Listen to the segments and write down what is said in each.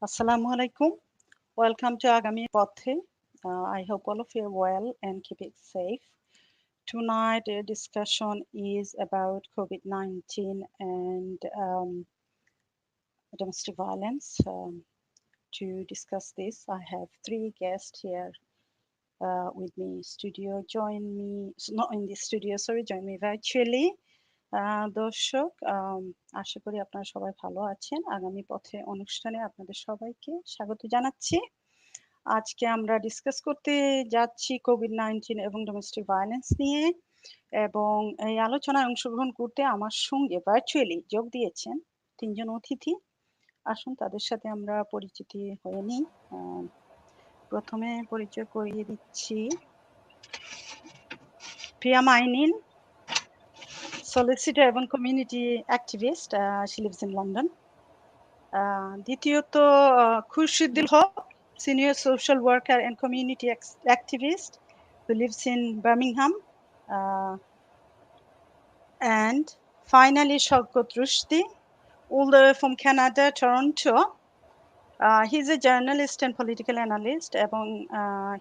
Assalamu alaikum. Welcome to Agamir Pothe. I hope all of you are well and keep it safe. Tonight, the discussion is about COVID-19 and domestic violence. To discuss this, I have three guests here with me. Not in the studio, sorry, join me virtually. দর্শক আশা করি আপনারা সবাই ভালো আছেন। আগামী পথে অনুষ্ঠানে আপনাদের সবাইকে স্বাগত জানাচ্ছি। আজকে আমরা ডিসকাস করতে যাচ্ছি কোভিড-19 এবং ডোমেস্টিক ভায়োলেন্স নিয়ে, এবং এই আলোচনায় অংশগ্রহণ করতে আমার সঙ্গে ভার্চুয়ালি যোগ দিয়েছেন তিনজন অতিথি। আসুন তাদের সাথে আমরা পরিচিতি হয়ে নিই। প্রথমে পরিচয় করিয়ে দিচ্ছি পিয়া মাইনিন, Solicitor এবং community activist. She lives in London. দ্বিতীয়ত Khurshid, senior social worker and community activist who lives in Birmingham. And finally Shaikat Rushdie, all the way from Canada, Toronto. He's a journalist and political analyst, এবং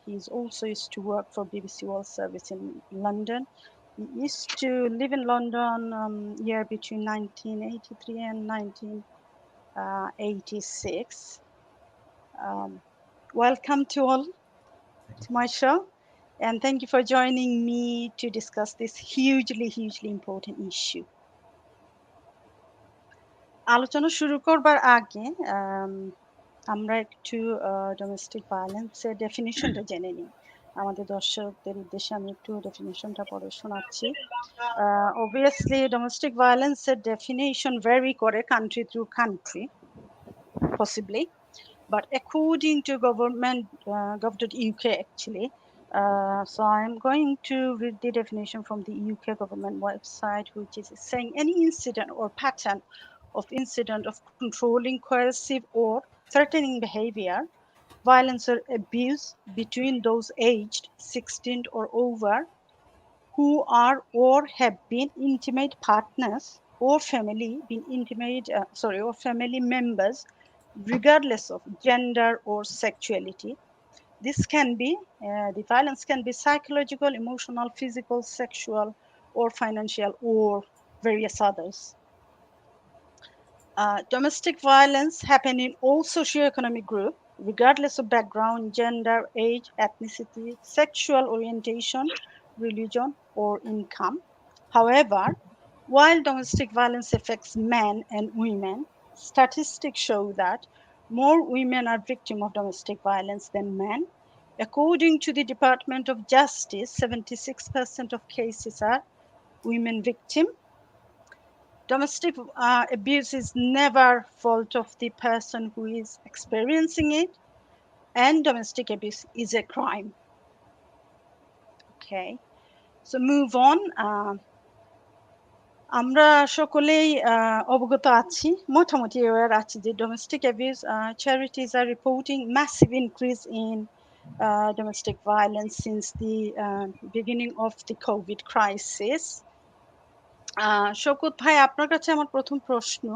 he's also used to work for BBC World Service in London. He used to live in London year between 1983 and 1986. Welcome to all to my show, and thank you for joining me to discuss this hugely important issue. আলোচনা শুরু করবার আগে আমরা একটু domestic ভায়োলেন্সের ডেফিনিশনটা জেনে নিই। আমাদের দর্শকদের উদ্দেশ্যে আমি একটু ডেফিনিশনটা পড়ে শোনাচ্ছি। Obviously domestic violence definition vary করে country through country possibly, but according to gov.uk actually, so I'm going to read the definition from the UK government website, which is saying any incident or pattern of incident of controlling, coercive or threatening behavior, violence or abuse between those aged 16 or over who are or have been intimate partners or family members, regardless of gender or sexuality. This can be, the violence can be psychological, emotional, physical, sexual, or financial, or various others. Domestic violence happen in all socioeconomic groups, regardless of background, gender, age, ethnicity, sexual orientation, religion, or income. However, while domestic violence affects men and women, statistics show that more women are victims of domestic violence than men. According to the Department of Justice, 76% of cases are women victims. Domestic abuse is never fault of the person who is experiencing it, and domestic abuse is a crime. Okay, so move on. আমরা সকলেই অবগত আছি, মোটামুটি aware আছি যে domestic abuse charities are reporting massive increase in domestic violence since the beginning of the COVID crisis. Shaukat ভাই, আপনার কাছে আমার প্রথম প্রশ্ন,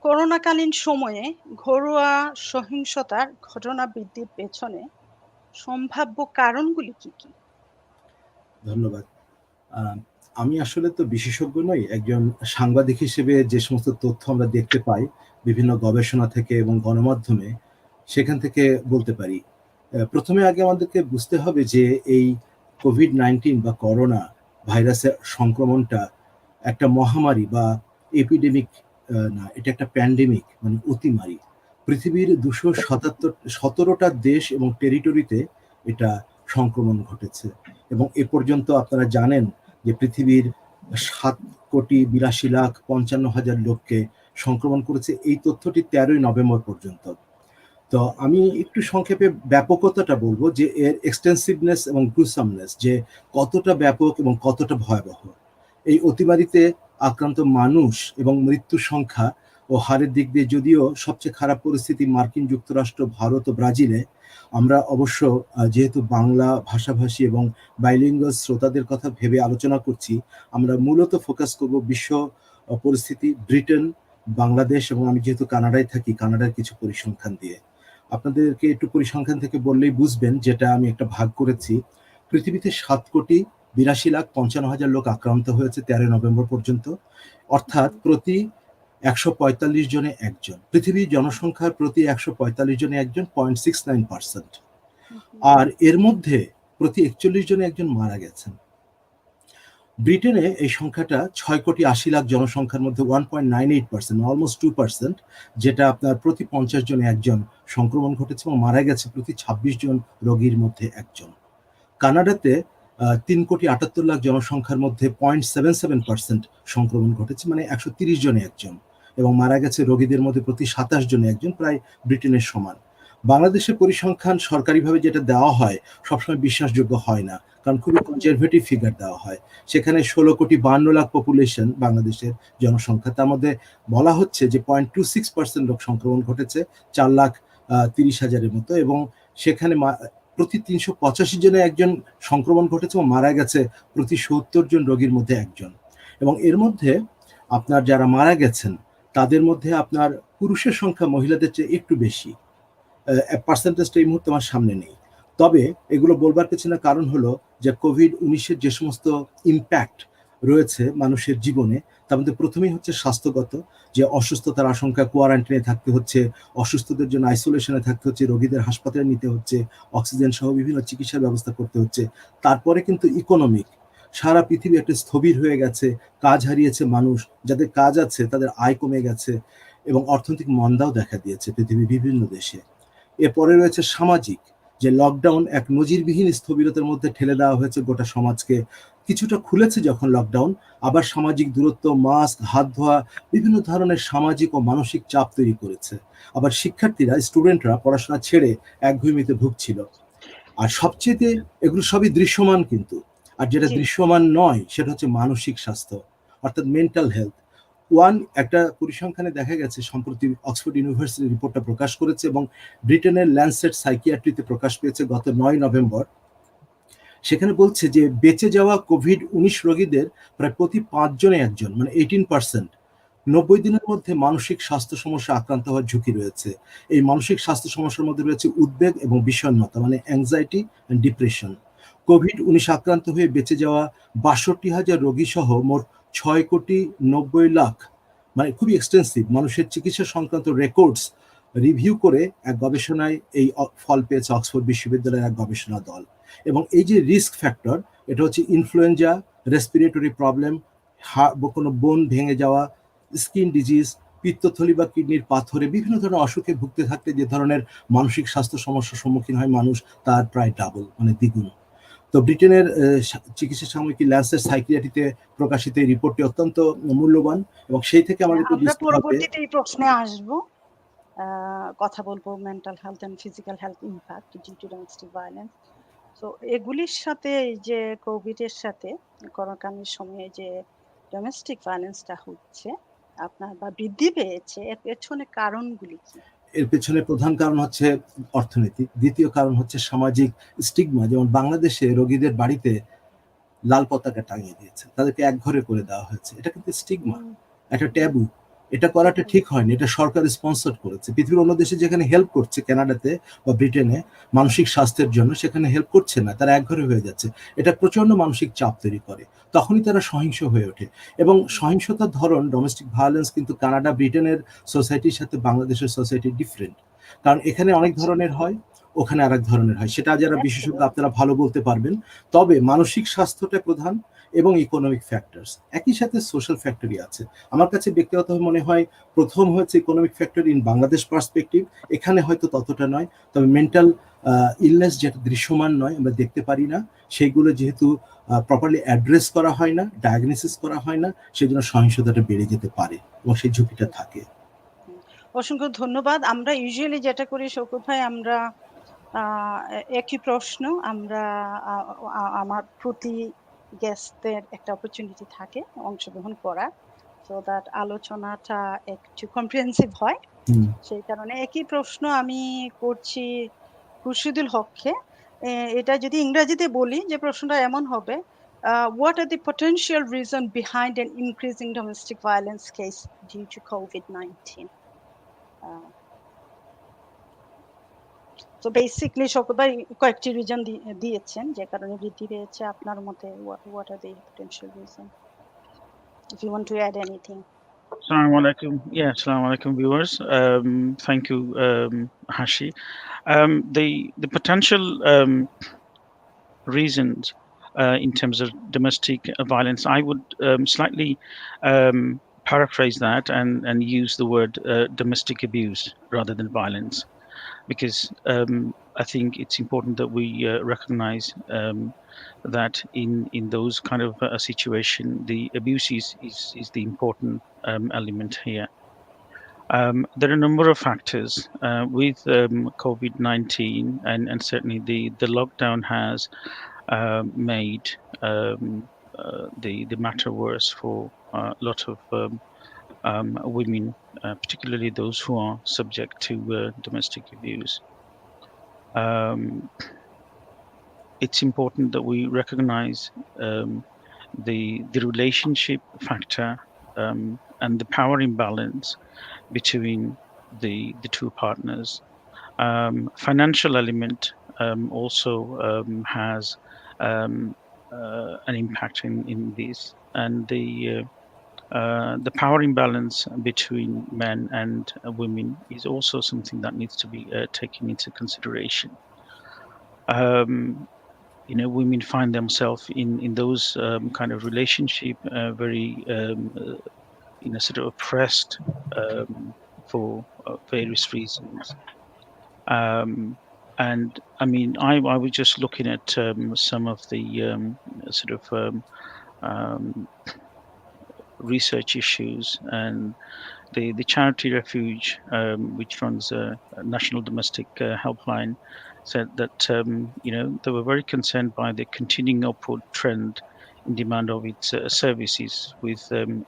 করোনাকালীন সময়ে ঘরোয়া সহিংসতার ঘটনা বৃদ্ধির পেছনে সম্ভাব্য কারণগুলি কি কি? ধন্যবাদ। আমি আসলে তো বিশেষজ্ঞ নই, একজন সাংবাদিক হিসেবে যে সমস্ত তথ্য আমরা দেখতে পাই বিভিন্ন গবেষণা থেকে এবং গণমাধ্যমে, সেখান থেকে বলতে পারি। প্রথমে আগে আমাদেরকে বুঝতে হবে যে এই কোভিড-19 বা করোনা ভাইরাসের সংক্রমণটা একটা মহামারী বা এপিডেমিক না, এটা একটা প্যান্ডেমিক, মানে অতিমারী। পৃথিবীর 217টা দেশ এবং টেরিটরিতে এটা সংক্রমণ ঘটেছে, এবং এ পর্যন্ত আপনারা জানেন যে পৃথিবীর 7,82,55,000 লোককে সংক্রমণ করেছে। এই তথ্যটি 13ই নভেম্বর পর্যন্ত। তো আমি একটু সংক্ষেপে ব্যাপকতাটা বলবো যে এর এক্সটেন্সিভনেস এবং গ্রুসামনেস, যে কতটা ব্যাপক এবং কতটা ভয়াবহ। এই অতিমারিতে আক্রান্ত মানুষ এবং মৃত্যুর সংখ্যা ও হারের দিক দিয়ে যদিও সবচেয়ে খারাপ পরিস্থিতি মার্কিন যুক্তরাষ্ট্র, ভারত ও ব্রাজিলে, আমরা অবশ্য যেহেতু বাংলা ভাষাভাষী এবং বাইলিঙ্গুয়াল শ্রোতাদের কথা ভেবে আলোচনা করছি, আমরা মূলত ফোকাস করব বিশ্ব পরিস্থিতি ব্রিটেন, বাংলাদেশ এবং আমি যেহেতু কানাডায় থাকি, কানাডার কিছু পরিসংখ্যান দিয়ে। আপনাদেরকে একটু পরিসংখ্যান থেকে বললেই বুঝবেন, যেটা আমি একটা ভাগ করেছি। পৃথিবীতে 7,82,55,000 লোক আক্রান্ত হয়েছে 13 নভেম্বর পর্যন্ত। অর্থাৎ প্রতি 145 জনে একজন। পৃথিবীর জনসংখ্যার প্রতি 145 জনে একজন, 0.69%। আর এর মধ্যে প্রতি 41 জনে একজন মারা গেছেন। ব্রিটেনে এই সংখ্যাটা 6,80,00,000 জনসংখ্যার মধ্যে 1.98%, অলমোস্ট 2%, যেটা আপনার প্রতি 50 জনে একজন সংক্রমণ ঘটেছে এবং মারা গেছে প্রতি 26 জন রোগীর মধ্যে একজন। কানাডাতে 3,78,00,000 জনসংখ্যার মধ্যে 0.77% সংক্রমণ ঘটেছে, মানে 130 জনে একজন, এবং মারা গেছে রোগীদের মধ্যে প্রতি 27 জনে একজন, প্রায় ব্রিটেনের সমান। বাংলাদেশের পরিসংখ্যান সরকারিভাবে যেটা দেওয়া হয় সবসময় বিশ্বাসযোগ্য হয় না, কারণ খুবই কনজারভেটিভ ফিগার দেওয়া হয়। সেখানে 16,52,00,000 পপুলেশন বাংলাদেশের জনসংখ্যা, তার মধ্যে বলা হচ্ছে যে 0.26% লোক সংক্রমণ ঘটেছে, 4,30,000-এর মতো, এবং সেখানে প্রতি 385 জনে একজন সংক্রমণ ঘটেছে এবং মারা গেছে প্রতি 70 জন রোগীর মধ্যে একজন। এবং এর মধ্যে আপনার যারা মারা গেছেন তাদের মধ্যে আপনার পুরুষের সংখ্যা মহিলাদের চেয়ে একটু বেশি। পার্সেন্টেজটা এই মুহূর্তে আমার সামনে নেই। তবে এগুলো বলবার পেছনে কারণ হলো যে কোভিড-19 যে সমস্ত ইম্প্যাক্ট রয়েছে মানুষের জীবনে, তার মধ্যে প্রথমেই হচ্ছে স্বাস্থ্যগত, যে অসুস্থতার আশঙ্কা, কোয়ারেন্টাইনে থাকতে হচ্ছে, অসুস্থদের জন্য আইসোলেশনে থাকতে হচ্ছে, রোগীদের হাসপাতালে নিতে হচ্ছে, অক্সিজেন সহ বিভিন্ন চিকিৎসার ব্যবস্থা করতে হচ্ছে। তারপরে কিন্তু ইকোনমিক, সারা পৃথিবী একটা স্থবির হয়ে গেছে, কাজ হারিয়েছে মানুষ, যাদের কাজ আছে তাদের আয় কমে গেছে, এবং অর্থনৈতিক মন্দাও দেখা দিয়েছে পৃথিবীর বিভিন্ন দেশে। এরপরে রয়েছে সামাজিক, যে লকডাউন এক নজিরবিহীন স্থবিরতার মধ্যে ঠেলে দেওয়া হয়েছে গোটা সমাজকে। কিছুটা খুলেছে যখন লকডাউন, আবার সামাজিক দূরত্ব, মাস্ক, হাত ধোয়া, বিভিন্ন ধরনের সামাজিক ও মানসিক চাপ তৈরি করেছে। আবার শিক্ষার্থীরা, স্টুডেন্টরা পড়াশোনা ছেড়ে একঘেয়েমিতে ভুগছিল। আর সবচেয়ে, এগুলো সবই দৃশ্যমান কিন্তু, আর যেটা দৃশ্যমান নয় সেটা হচ্ছে মানসিক স্বাস্থ্য, অর্থাৎ মেন্টাল হেলথ। একটা পরিসংখ্যানে দেখা গেছে, সম্প্রতি অক্সফোর্ড ইউনিভার্সিটি রিপোর্টটা প্রকাশ করেছে এবং ব্রিটেনের ল্যান্সেট সাইকিয়াট্রিতে প্রকাশ পেয়েছে গত 9 নভেম্বর। সেখানে বলছে যে বেঁচে যাওয়া কোভিড-19 রোগীদের প্রায় প্রতি 5 জনে একজন, মানে 18%, 90 দিনের মধ্যে মানসিক স্বাস্থ্য সমস্যা আক্রান্ত হওয়ার ঝুঁকি রয়েছে। এই মানসিক স্বাস্থ্য সমস্যার মধ্যে রয়েছে উদ্বেগ এবং বিষণ্ণতা, মানে অ্যাংজাইটি এন্ড ডিপ্রেশন। কোভিড-19 আক্রান্ত হয়ে বেঁচে যাওয়া 62,000 রোগী সহ মোট 6,90,00,000, মানে খুবই এক্সটেন্সিভ মানুষের চিকিৎসা সংক্রান্ত রেকর্ডস রিভিউ করে এক গবেষণায় এই ফল পেয়েছে অক্সফোর্ড বিশ্ববিদ্যালয়ের এক গবেষণা দল। এবং এই যে রিস্ক ফ্যাক্টর, এটা হচ্ছে ইনফ্লুয়েঞ্জা, রেসপিরেটরি প্রবলেম, কোনো বোন ভেঙে যাওয়া, স্কিন ডিজিজ, পিত্তথলি বা কিডনির পাথরে, বিভিন্ন ধরনের অসুখে ভুগতে থাকলে যে ধরনের মানসিক স্বাস্থ্য সমস্যার সম্মুখীন হয় মানুষ, তার প্রায় ডাবল, মানে দ্বিগুণ। তো ব্রিটেনের চিকিৎসা সাময়িকী ল্যান্সেট সাইকিয়াট্রিতে প্রকাশিত এই রিপোর্টটি অত্যন্ত মূল্যবান, এবং সেই থেকে আমাদেরকে আমরা বুঝতে হবে। পরবর্তীতে এই প্রশ্নে আসবো, কথা বলবো mental health and physical health impact due to domestic violence. তো এগুলির সাথে, এই যে কোভিড এর সাথে করোনাকালীন সময়ে যে ডোমেস্টিক ভায়োলেন্সটা হচ্ছে আপনার বা বৃদ্ধি পেয়েছে, এর পেছনে কারণগুলি কি? এর পেছনে প্রধান কারণ হচ্ছে অর্থনৈতিক, দ্বিতীয় কারণ হচ্ছে সামাজিক স্টিগমা। যেমন বাংলাদেশে রোগীদের বাড়িতে লাল পতাকা টাঙিয়ে দিয়েছে, তাদেরকে একঘরে করে দেওয়া হয়েছে, এটা কিন্তু স্টিগমা, একটা ট্যাবু। এটা করাটা ঠিক হয়নি, এটা সরকার স্পন্সর করেছে। পৃথিবীর অন্য দেশে যেখানে হেল্প করছে, কানাডাতে বা ব্রিটেনে, মানসিক স্বাস্থ্যের জন্য, সেখানে হেল্প করছে না, তারা একঘরে হয়ে যাচ্ছে। এটা প্রচন্ড মানসিক চাপ তৈরি করে, তখনই তারা সহিংস হয়ে ওঠে। এবং সহিংসতার ধরন, ডোমেস্টিক ভায়োলেন্স কিন্তু কানাডা ব্রিটেনের সোসাইটির সাথে বাংলাদেশের সোসাইটি ডিফারেন্ট, কারণ এখানে অনেক ধরনের হয়, ওখানে আরেক ধরনের হয়, সেটা যারা বিশেষজ্ঞ আপনারা ভালো বলতে পারবেন। তবে মানসিক স্বাস্থ্যটা প্রধান, এবং ইকোনমিক ফ্যাক্টরস, একই সাথে সোশ্যাল ফ্যাক্টরই আছে। আমার কাছে ব্যক্তিগতভাবে মনে হয় প্রথম হচ্ছে economic factor in Bangladesh perspective, এখানে হয়তো ততটা নয়। তবে মেন্টাল ইলনেস যেটা দৃশ্যমান নয়, আমরা দেখতে পারি না, সেইগুলো যেহেতু প্রপারলি অ্যাড্রেস করা হয় না, ডায়াগনোসিস করা হয় না, সেই জন্য সহিংসতাটা বেড়ে যেতে পারে এবং সেই ঝুঁকিটা থাকে। অসংখ্য ধন্যবাদ। আমরা ইউজুয়ালি যেটা করি শৌকত ভাই, আমরা একই প্রশ্ন, আমরা আমার প্রতি গেস্টদের একটা অপরচুনিটি থাকে অংশগ্রহণ করার, সো দ্যাট আলোচনাটা একটু কম্প্রিহেন্সিভ হয়। সেই কারণে একই প্রশ্ন আমি করছি খুরশিদুল হককে। এটা যদি ইংরেজিতে বলি, যে প্রশ্নটা এমন হবে, What are the potential reasons behind an increasing domestic violence case due to COVID-19? Uh, so basically Shawkat ভাই কয়েকটি রিজন দিয়েছেন যে কারণে বৃদ্ধি পেয়েছে আপনার মতে what are the potential reason if you want to add anything. Assalamu alaikum. Yeah, assalamu alaikum, viewers. Thank you, Hashi. The potential reasons in terms of domestic violence, I would slightly paraphrase that and use the word domestic abuse rather than violence, because I think it's important that we recognize that in those kind of situation, the abuse is the important element here. There are a number of factors with COVID-19, and certainly the lockdown has made the matter worse for a lot of women, particularly those who are subject to domestic abuse. It's important that we recognize the relationship factor and the power imbalance between the two partners. Financial element also has an impact in this, and the power imbalance between men and women is also something that needs to be taken into consideration. Women find themselves in those kind of relationship very sort of oppressed for various reasons. And I mean, I was just looking at some of the sort of research issues, and the charity Refuge, which runs a national domestic helpline, said that they were very concerned by the continuing upward trend in demand of its services, with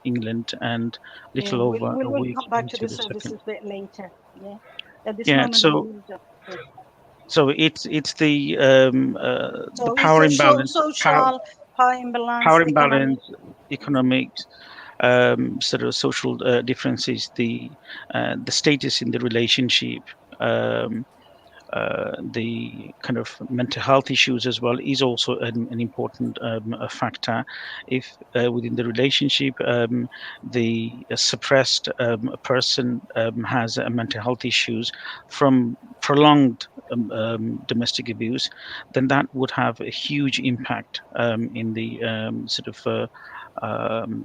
England and Yeah, little over a we'll week come back to into the the second. services bit later. Yeah, at this Yeah, moment so yeah. so it's the So it's power a imbalance, social power imbalance, power economic. imbalance, economics, sort of social differences, the status in the relationship, um, the kind of mental health issues as well is also an important a factor. If within the relationship, the suppressed person has mental health issues from prolonged domestic abuse, then that would have a huge impact in the sort of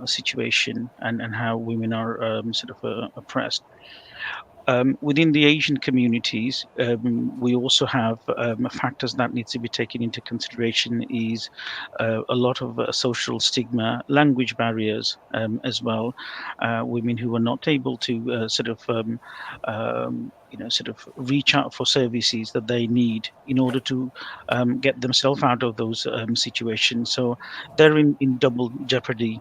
situation, and how women are sort of oppressed. Within the Asian communities, we also have factors that needs to be taken into consideration. Is a lot of social stigma, language barriers as well. Women who are not able to sort of reach out for services that they need in order to get themselves out of those situations. So they're in double jeopardy,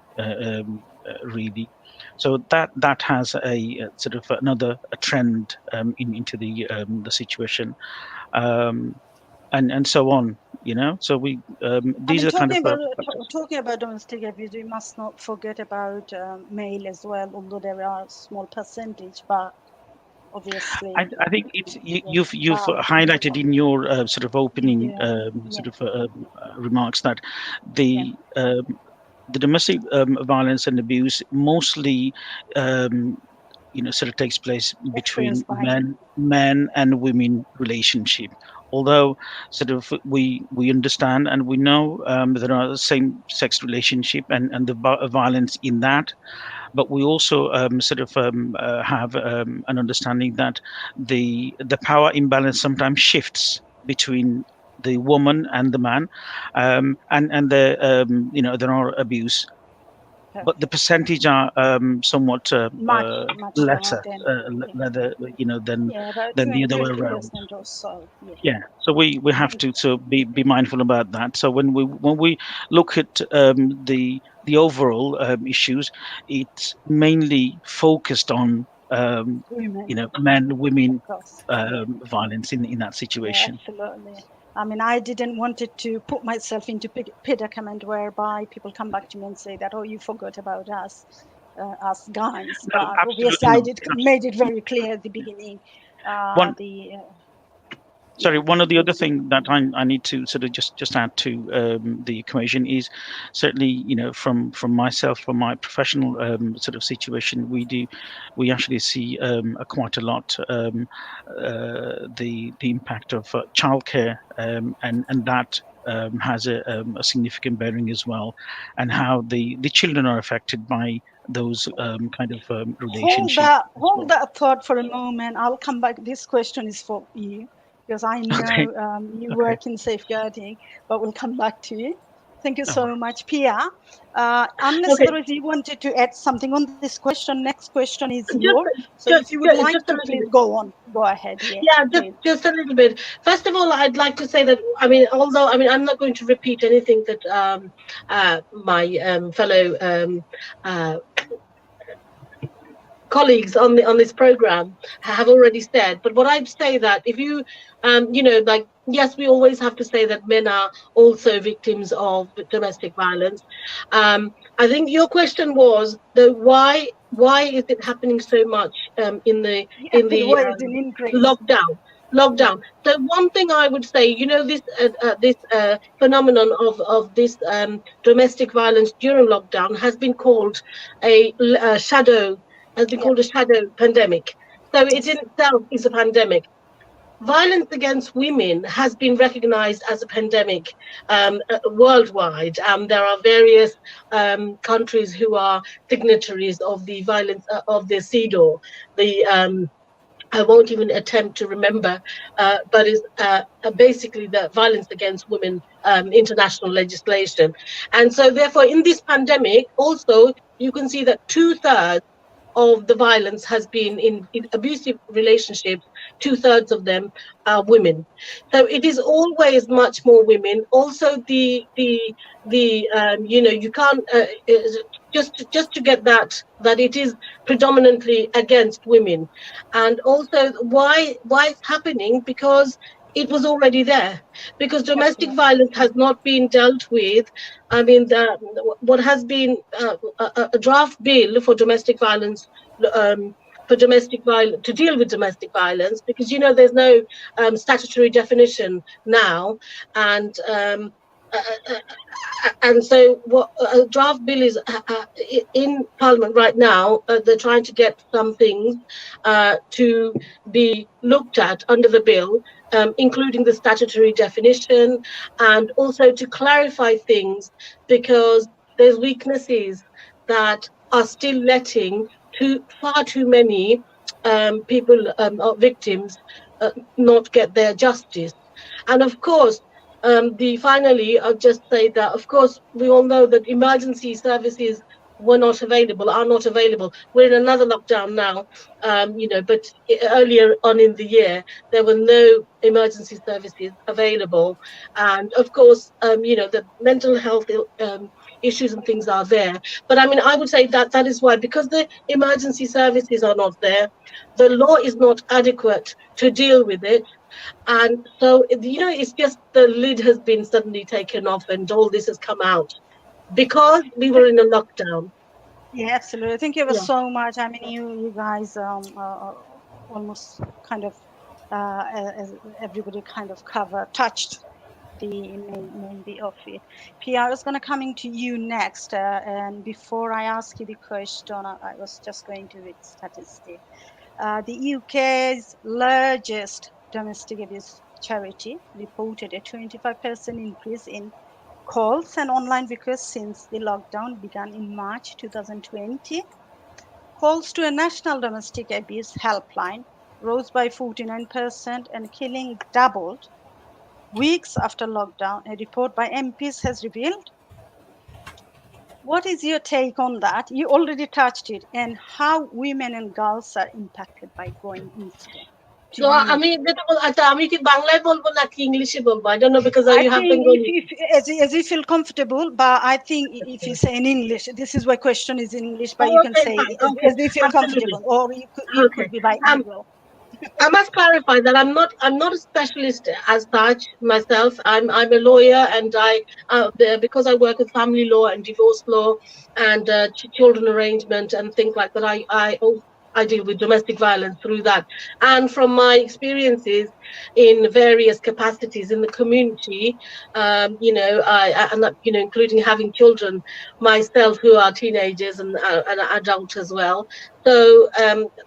really. So that has a sort of another a trend into the situation, um, and so on. So we I these mean, are kind of factors. talking about domestic abuse, we must not forget about male as well, although there are small percentage, but obviously, I think it's yeah, you've highlighted in your sort of opening yeah, yeah, sort of remarks that yeah, the domestic violence and abuse mostly um, sort of takes place between experienced by men and women relationship. Although sort of we understand and we know there are same sex relationship and the violence in that, but we also sort of have an understanding that the power imbalance sometimes shifts between the woman and the man, and the there are abuse, but the percentage are somewhat much lower lesser, than, yeah, than yeah, about the other way around. 20% or so, yeah. Yeah, so we have And to be mindful about that. So when we look at the overall issues, it's mainly focused on women, men of women course, yeah. violence in that Yeah, situation. absolutely. I mean, I didn't wanted to put myself into predicament whereby people come back to me and say that, oh, you forgot about us guys. No, But obviously, absolutely I not. did made it very clear at the beginning. One Yeah. one of the other thing that I need to sort of just add to the equation is certainly, you know, from myself, from my professional sort of situation, we actually see quite a lot the impact of childcare, and that has a significant bearing as well, and how the children are affected by those kind of relationships as well. Hold that thought for a moment. I'll come back. This question is for you because I Okay. know you Okay. work in safeguarding, but we'll come back to you. Thank you No so worries. much, Piya. Unless Okay, otherwise you wanted to add something on this question, next question is just yours. So if you would like just a to, little please bit. go on. Go ahead. Yeah, Yeah, please. just a little bit. First of all, I'd like to say that, I mean, although, I mean, I'm not going to repeat anything that my fellow uh, colleagues on this program have already said. But what I'd say that if you, you know, like, yes, we always have to say that men are also victims of domestic violence. I think your question was the why is it happening so much in the Yeah, in the why is it increase? lockdown? Yeah, Lockdown. So one thing I would say, you know, this phenomenon of this domestic violence during lockdown has been called a shadow, has been yeah, called a shadow pandemic. So it in yes, itself is a pandemic. Violence against women has been recognized as a pandemic worldwide. There are various countries who are signatories of the violence of the CEDAW, the I won't even attempt to remember, but is basically the violence against women international legislation. And so, therefore, in this pandemic, also, you can see that two-thirds of the violence has been in abusive relationships. Two-thirds of them are women. So it is always much more women. Also, the you know, you can't just to get that it is predominantly against women. And also, why it's happening, because it was already there, because domestic absolutely. violence has not been dealt with. I mean, what has been a draft bill for domestic violence, um, to deal with domestic violence, because, you know, there's no statutory definition now. And uh, uh, and so what a draft bill is in Parliament right now. They're trying to get some things to be looked at under the bill, including the statutory definition, and also to clarify things, because there's weaknesses that are still letting far too many people, or victims, not get their justice. And of course, finally, I'll just say that, of course, we all know that emergency services are not available. We're in another lockdown now, you know, but earlier on in the year, there were no emergency services available. And of course, you know, the mental health issues and things are there. But I mean, I would say that that is why, because the emergency services are not there, the law is not adequate to deal with it. And so, you know, it's just the lid has been suddenly taken off and all this has come out because we were in a lockdown. Yeah, absolutely. Thank you ever Yeah. so much. I mean, you guys almost kind of as everybody kind of touched the main bit of it. Pia, I was going to coming to you next, and before I ask you the question, I was just going to read statistic. The UK's largest domestic abuse charity reported a 25% increase in calls and online requests since the lockdown began in March 2020. Calls to a national domestic abuse helpline rose by 49% and killing doubled weeks after lockdown, a report by MPs has revealed. What is your take on that? You already touched it, and how women and girls are impacted by growing incident to So you. আমি যেটা আচ্ছা আমি কি বাংলায় বলবো নাকি ইংলিশে বলবো? I don't know, because I you have think Bengali. as you feel comfortable, but I think if you say in English, this is why question is in English, but Oh, you can okay, say fine. as Okay, you feel absolutely. comfortable, or you could Okay. be Um, bilingual. I must clarify that I'm not a specialist as such myself. I'm a lawyer, and because I work with family law and divorce law and children arrangement and things like that. I deal with domestic violence through that, and from my experiences in various capacities in the community, including having children myself who are teenagers and adults as well. So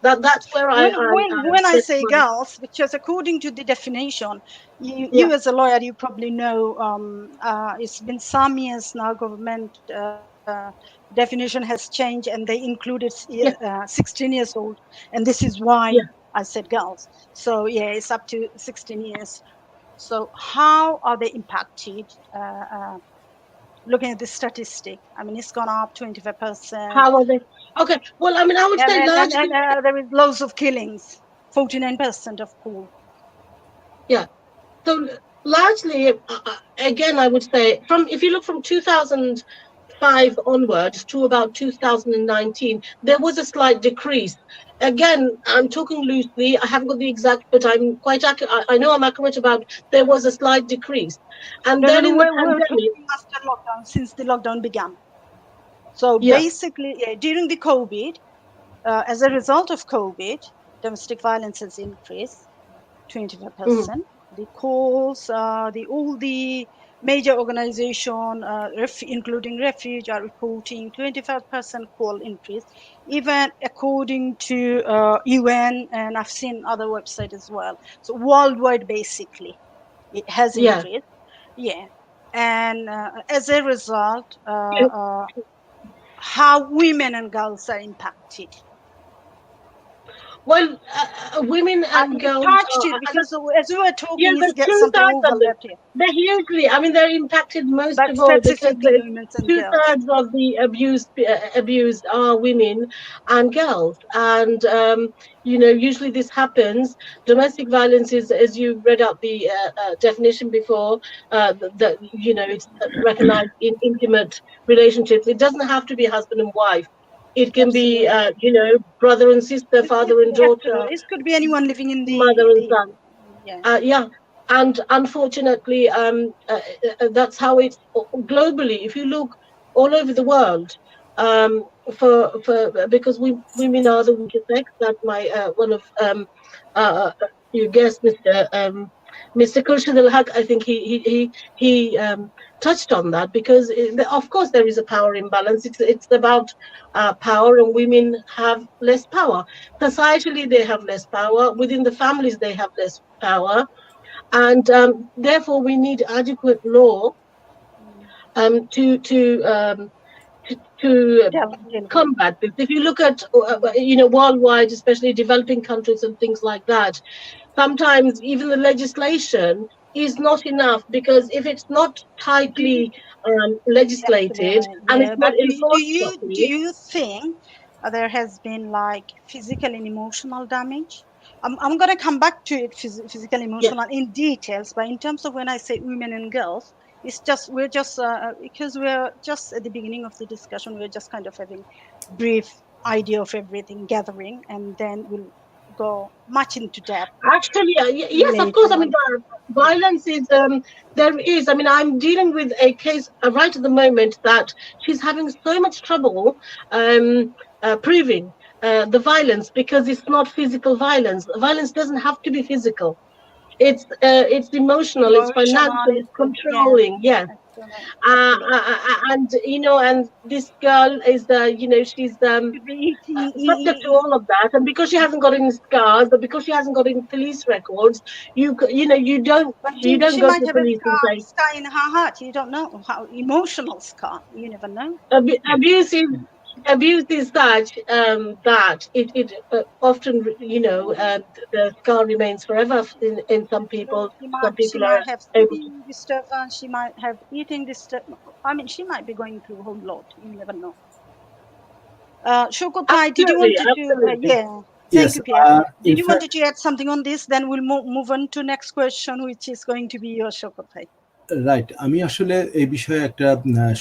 that's where When I get say my, girls, because according to the definition, yeah, you as a lawyer, you probably know, it's been some years now, government definition has changed, and they included yeah, 16 years old, and this is why yeah. I said girls. So yeah, it's up to 16 years. So how are they impacted? Looking at the statistic, I mean, it's gone up 25%. How are they? Okay. Well, I mean, I would And, say and, and, largely, and there is loads of killings, 49% of pool. yeah. So largely, again, I would say if you look from 2005 onwards to about 2019, there was a slight decrease. Again, I'm talking loosely. I haven't got the exact, but I'm quite accurate. I know I'm accurate about there was a slight decrease. And then No, in the we're pandemic, talking after lockdown, since the lockdown began. So yeah, basically, yeah, during the COVID, as a result of COVID, domestic violence has increased mm, 25%. The calls, all the major organization, including Refuge, are reporting 25% call increase. Even according to UN, and I've seen other websites as well. So worldwide, basically, it has yeah. increased. Yeah, and as a result, how women and girls are impacted. Well, women and You girls touched it are, because as we were yeah, talking, it's there's get two something sides of it. overlapped here. They're hugely, I mean, they're impacted most But of all because specifically the women and girls. 2/3 of the abused are women and girls. And, usually this happens. Domestic violence is, as you read out the definition before, it's recognized in intimate relationships. It doesn't have to be husband and wife. It can be, Absolutely. brother and sister, father and daughter, Absolutely. It could be anyone living in mother and the son. yeah. Yeah, and unfortunately, that's how it's globally. If you look all over the world, um, for because women are the weaker sex. That my one of you guessed, Mr. Khurshid al-Haq, I think he touched on that because of course there is a power imbalance. It's about power, and women have less power. Societally, they have less power. Within the families, they have less power, and therefore we need adequate law um, to to um, to Definitely. combat this. If you look at worldwide, especially developing countries and things like that, sometimes even the legislation is not enough, because if it's not Do you, tightly legislated absolutely, and yeah. it's not But enforced do properly, you think there has been like physical and emotional damage? I'm gonna come back to it, physical, yeah, emotional in details. But in terms of when I say women and girls, it's just we're just because we're just at the beginning of the discussion. We're just kind of having brief idea of everything, gathering, and then we'll go much into depth actually, yes, of later course. I mean, on. violence is there is. I mean, I'm dealing with a case right at the moment that she's having so much trouble proving the violence, because it's not physical violence. Violence doesn't have to be physical. It's emotional, it's Emotional financial, is it's yeah, controlling. Yeah. excellent, absolutely. And and this girl is she's Could be eating, subject to all of that, and because she hasn't got any scars, or because she hasn't got any police records, but you don't she go to might the have a police and say scar in her heart. You don't know how emotional scar. You never know. Yeah. abuse is such that it often the scar remains forever in some So people. Some she people are might have able to. sleeping disturbance. She might have eating disturbance. I mean, she might be going through a whole lot. You never know. Shokotai, did you Absolutely, wanted to? absolutely. Yeah. Thank Yes, you, Piya. in Did you fact, wanted to add something on this? Then we'll move on to next question, which is going to be your Shokotai. Right. আমি আসলে এই বিষয়ে একটা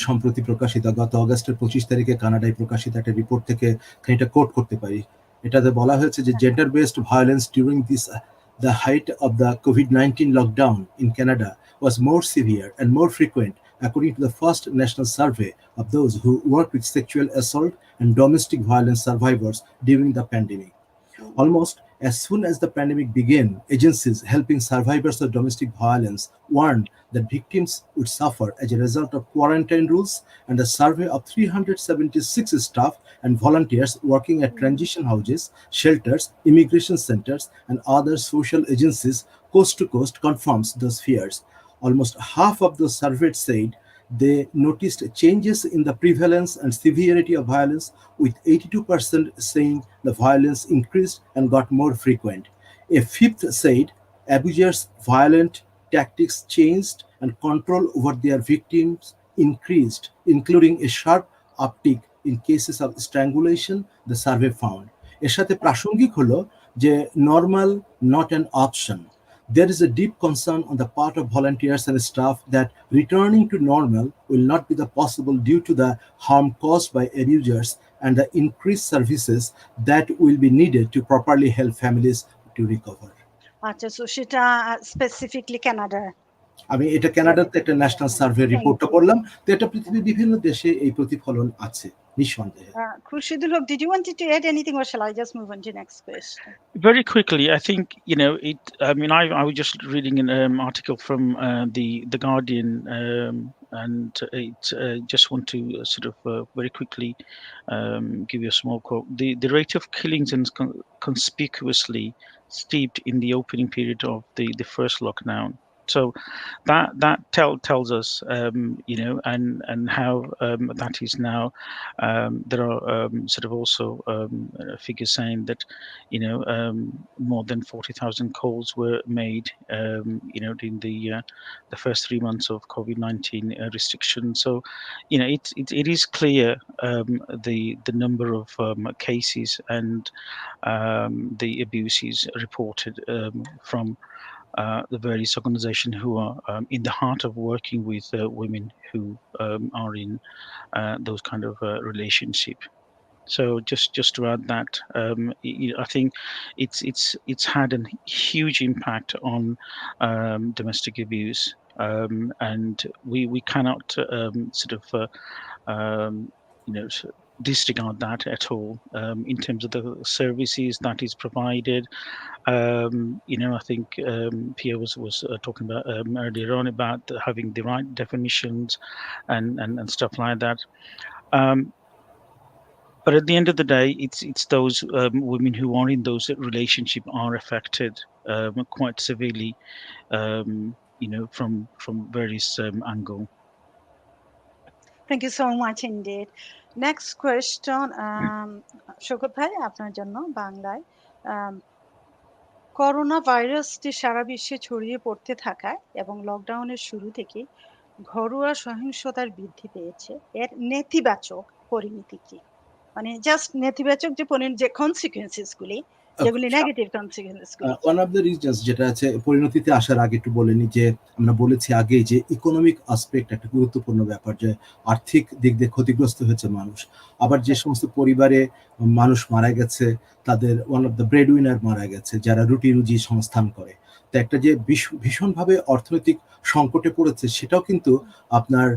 সম্প্রতি প্রকাশিত গত অগাস্টের 25 তারিখে কানাডায় প্রকাশিত একটা রিপোর্ট থেকে খানিকটা কোট করতে পারি। এটাতে বলা হয়েছে যে gender based violence during this the height of the COVID-19 lockdown in Canada was more severe and more frequent, according to the first national survey of those who work with sexual assault and domestic violence survivors during the pandemic. Almost as soon as the pandemic began, agencies helping survivors of domestic violence warned that victims would suffer as a result of quarantine rules, and a survey of 376 staff and volunteers working at transition houses, shelters, immigration centers, and other social agencies coast to coast confirms those fears. Almost half of those surveyed said they noticed changes in the prevalence and severity of violence, with 82% saying the violence increased and got more frequent. A fifth said abusers' violent tactics changed and control over their victims increased, including a sharp uptick in cases of strangulation, the survey found. এর সাথে প্রাসঙ্গিক হলো যে normal not an option. There is a deep concern on the part of volunteers and staff that returning to normal will not be the possible due to the harm caused by abusers and the increased services that will be needed to properly help families to recover. আচ্ছা, so সেটা specifically কানাডার। আমি এটা কানাডাতে একটা national survey রিপোর্টটা পড়লাম, তো এটা পৃথিবীর বিভিন্ন দেশে এই প্রতিফলন আছে নিঃসন্দেহে। Khurshidul Haq, did you want to add anything, or shall I just move on to next question? Very quickly, I think, I mean, I was just reading an article from the Guardian, and it just want to sort of very quickly give you a small quote. The rate of killings is conspicuously steeped in the opening period of the first lockdown. So that tells us, and how that is now. There are sort of also figures saying that, more than 40,000 calls were made, during the first 3 months of COVID-19 restrictions. So, it is clear the number of cases and the abuses reported from the various organizations who are in the heart of working with women who are in those kind of relationship. So just to add that, I think it's had a huge impact on domestic abuse, and we cannot sort of disregard that at all in terms of the services that is provided. I think Piya was talking about earlier on about having the right definitions and stuff like that. But at the end of the day, it's those women who are in those relationships are affected quite severely, from various angles. Thank you so much indeed. Next question, Shaikat bhai, আপনার জন্য বাংলায়। Corona ভাইরাসটি সারা বিশ্বে ছড়িয়ে পড়তে থাকায় এবং লকডাউনের শুরু থেকে ঘরোয়া সহিংসতার বৃদ্ধি পেয়েছে, এর নেতিবাচক পরিণতি কি? মানে জাস্ট নেতিবাচক যে কনসিকুয়েন্সেস গুলি, যেগুলি নেগেটিভ কনসিকুয়েন্সেস গুলি। ওয়ান অফ দ্য রিজনস যেটা আছে, পরিণতিতে আসার আগে একটু বলে নি যে আমরা বলেছি আগে যে ইকোনমিক আসপেক্ট একটা গুরুত্বপূর্ণ ব্যাপার, যে আর্থিক দিক দিয়ে ক্ষতিগ্রস্ত হয়েছে মানুষ। আবার যে সমস্ত পরিবারে মানুষ মারা গেছে তাদের one of the bread winner মারা গেছে, যারা রুটি রুজি সংস্থান করে। তো একটা যে ভীষণভাবে অর্থনৈতিক সংকটে পড়েছে, সেটাও কিন্তু আপনার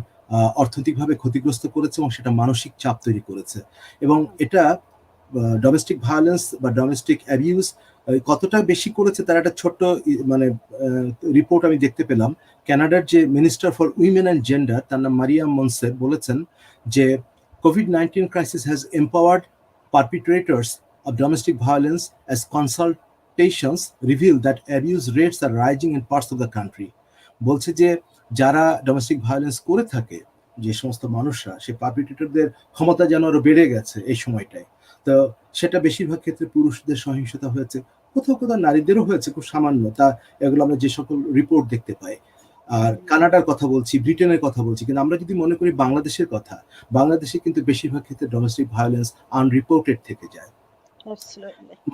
অর্থনৈতিকভাবে ক্ষতিগ্রস্ত করেছে এবং সেটা মানসিক চাপ তৈরি করেছে। এবং এটা ডোমেস্টিক ভায়োলেন্স বা ডোমেস্টিক অ্যাবিউজ কতটা বেশি করেছে তার একটা ছোট্ট রিপোর্ট আমি দেখতে পেলাম। কানাডার যে minister for women and gender, তার নাম মারিয়াম মনসের, বলেছেন যে COVID-19 crisis has empowered perpetrators of domestic violence as consultations reveal that abuse rates are rising in parts of the country. বলছে যে যারা ডোমেস্টিক ভায়োলেন্স করে থাকে, যে সমস্ত মানুষরা, সেই পারপিট্রেটরদের ক্ষমতা যেন আরো বেড়ে গেছে এই সময়টায়। তো সেটা বেশিরভাগ ক্ষেত্রে পুরুষদের সহিংসতা হয়েছে, কোথাও কোথাও নারীদেরও হয়েছে, খুব সামান্য। তা এগুলো আমরা যে সকল রিপোর্ট দেখতে পাই। আর কানাডার কথা বলছি, ব্রিটেনের কথা বলছি, কিন্তু আমরা যদি মনে করি বাংলাদেশের কথা, বাংলাদেশে কিন্তু বেশিরভাগ ক্ষেত্রে ডোমেস্টিক ভায়োলেন্স আনরিপোর্টেড থেকে যায়।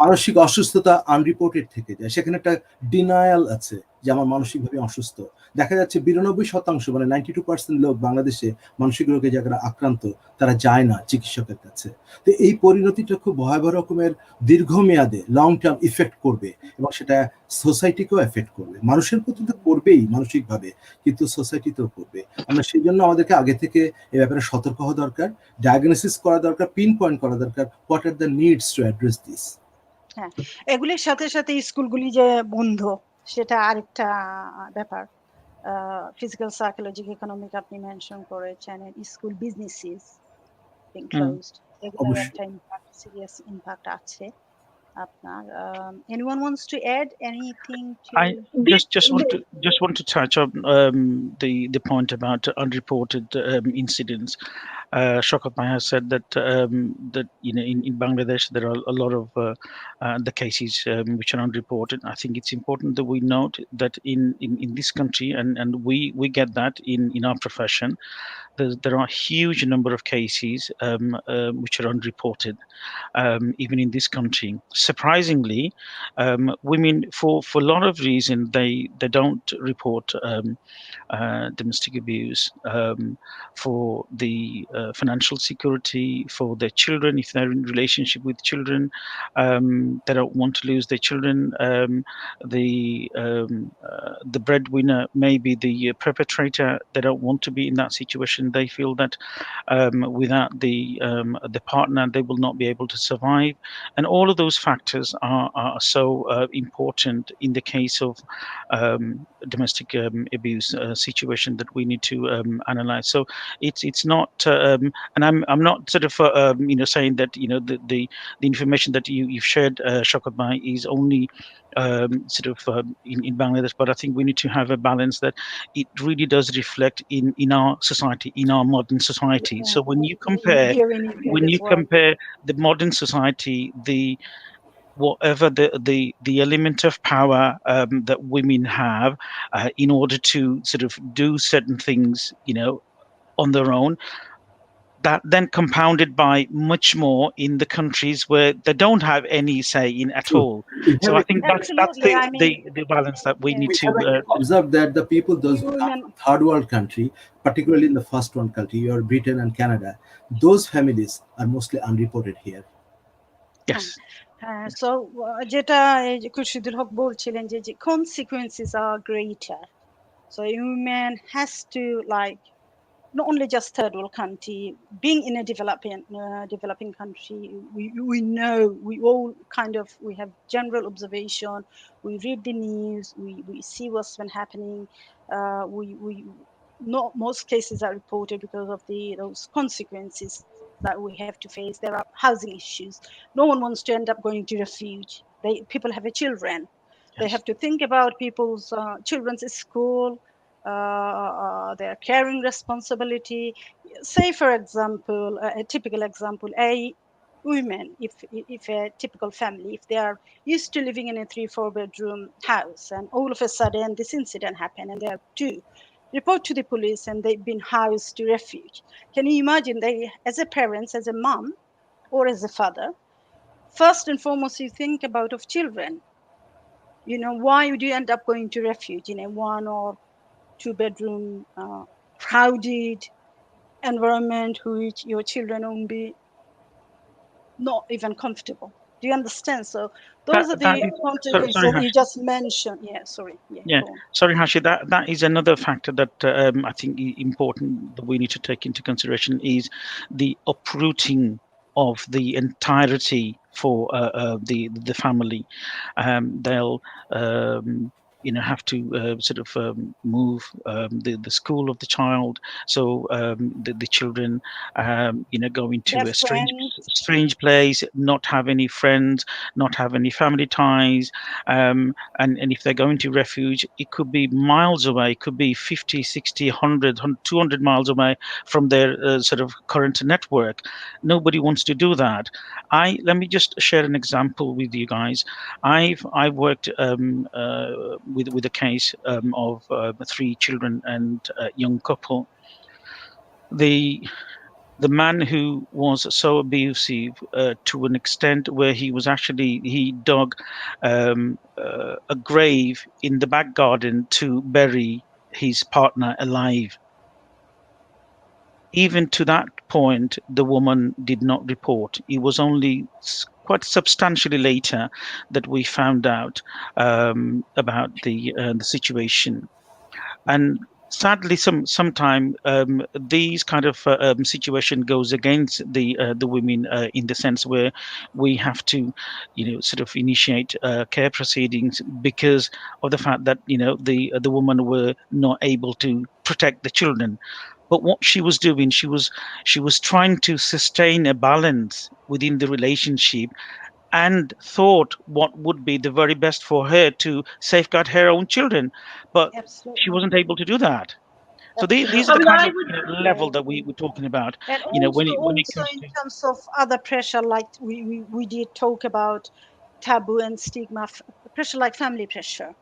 মানসিক অসুস্থতা আনরিপোর্টেড থেকে যায়, সেখানে একটা ডিনায়াল আছে, যে আমার মানসিকভাবে অসুস্থ। দেখা যাচ্ছে 92% মানে 92% লোক বাংলাদেশে মানসিক রোগে যারা আক্রান্ত তারা যায় না চিকিৎসকের কাছে। তো এই পরিণতিটা খুব ভয়াবহ রকমের দীর্ঘমেয়াদে লং টার্ম ইফেক্ট করবে এবং সেটা সোসাইটিকেও এফেক্ট করবে। মানুষের প্রতি তো করবেই মানসিকভাবে, কিন্তু সোসাইটিতেও করবে। আমরা সেই জন্য আমাদেরকে আগে থেকে এ ব্যাপারে সতর্ক হওয়া দরকার, ডায়াগনোসিস করা দরকার, পিন পয়েন্ট করা দরকার what are the needs to address this. হ্যাঁ, এগুলির সাথে সাথে স্কুলগুলি যে বন্ধ সেটা আরেকটা ব্যাপার। ফিজিক্যাল, সাইকোলজিক, ইকোনমিক আপনি মেনশন করেছেন, স্কুল বিজনেসেস বিং ক্লোজড, এগুলোর অবশ্যই। একটা ইম্প্যাক্ট, সিরিয়াস ইম্প্যাক্ট আছে আপনার। Anyone wants to add anything to? I just want to touch on the point about unreported incidents. Shaikat has said that that in Bangladesh there are a lot of the cases which are unreported. I think it's important that we note that in this country, and we get that in our profession, there are a huge number of cases which are unreported, even in this country. Surprisingly, women, for a lot of reason, they don't report domestic abuse, for the financial security, for their children, if they're in relationship with children, they don't want to lose their children. The breadwinner may be the perpetrator. They don't want to be in that situation. They feel that without the partner, they will not be able to survive, and all of those factors are so important in the case of domestic abuse situation that we need to analyze. So it's not, and I'm not sort of saying that the information that you've shared, Shaikat, is only sort of in Bangladesh, but I think we need to have a balance that it really does reflect in our society, in our modern society. So when you compare, here in UK as well. compare the modern society, whatever the element of power that women have in order to sort of do certain things, on their own, that then compounded by much more in the countries where they don't have any say in at True. all. We So have I think that's Absolutely, I mean, the balance that we need we to have actually observed that the people, those who come women, from third world country, particularly in the first world country, your Britain and Canada, those families are mostly unreported here. yes. হ্যাঁ, so যেটা এই যে খুরশিদুল হক বলছিলেন যে consequences are greater, so a woman has to, like, not only just third world country, being in a developing country, we know, we all kind of, we have general observation, we read the news, we see what's been happening, we not most cases are reported because of those consequences that we have to face. There are housing issues. No one wants to end up going to refuge. People have children. They Yes. have to think about people's children's school, their caring responsibility. Say, for example, a typical example, a women, if a typical family, if they are used to living in a 3-4 bedroom house, and all of a sudden this incident happened and they are two, report to the police and they've been housed to refuge. Can you imagine, they, as a parents, as a mom or as a father, first and foremost you think about of children. Why would you end up going to refuge in a 1 or 2 bedroom crowded environment which your children won't be not even comfortable? Do you understand? So those are That the is, consequences sorry, that you Hashi. just mentioned. Yeah, sorry. Yeah, Yeah, go on. sorry, Hashi. That is another factor that I think important that we need to take into consideration is the uprooting of the entirety for the family. They'll have to sort of move the school of the child, so the children go into Their a friends. strange place, not have any friends, not have any family ties, and if they're going to refuge, it could be miles away, it could be 50, 60, 100, 200 miles away from their sort of current network. Nobody wants to do that. Let me just share an example with you guys. I've worked with a case of 3 children and a young couple. the man who was so abusive to an extent where he dug a grave in the back garden to bury his partner alive. Even to that point, the woman did not report. It was only quite substantially later that we found out about the situation. And sadly, sometime these kind of situation goes against the women in the sense where we have to, sort of initiate care proceedings because of the fact that the woman were not able to protect the children. But what she was doing, she was trying to sustain a balance within the relationship and thought what would be the very best for her to safeguard her own children, but Absolutely. she wasn't able to do that. So these are I the mean, kind I of would, level that we're talking about. And When also it comes in to, terms of other pressure, like we did talk about taboo and stigma, pressure like family pressure.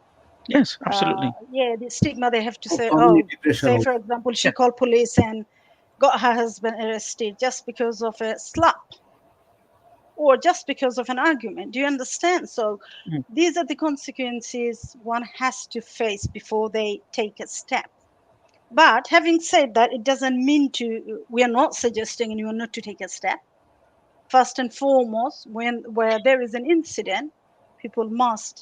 yes, absolutely. Yeah, the stigma, they have to say, community pressure say also. for example, she Yeah. called police and got her husband arrested just because of a slap or just because of an argument. Do you understand? So Mm. these are the consequences one has to face before they take a step. But having said that, it doesn't mean we are not suggesting anyone not to take a step. First and foremost, where there is an incident, people must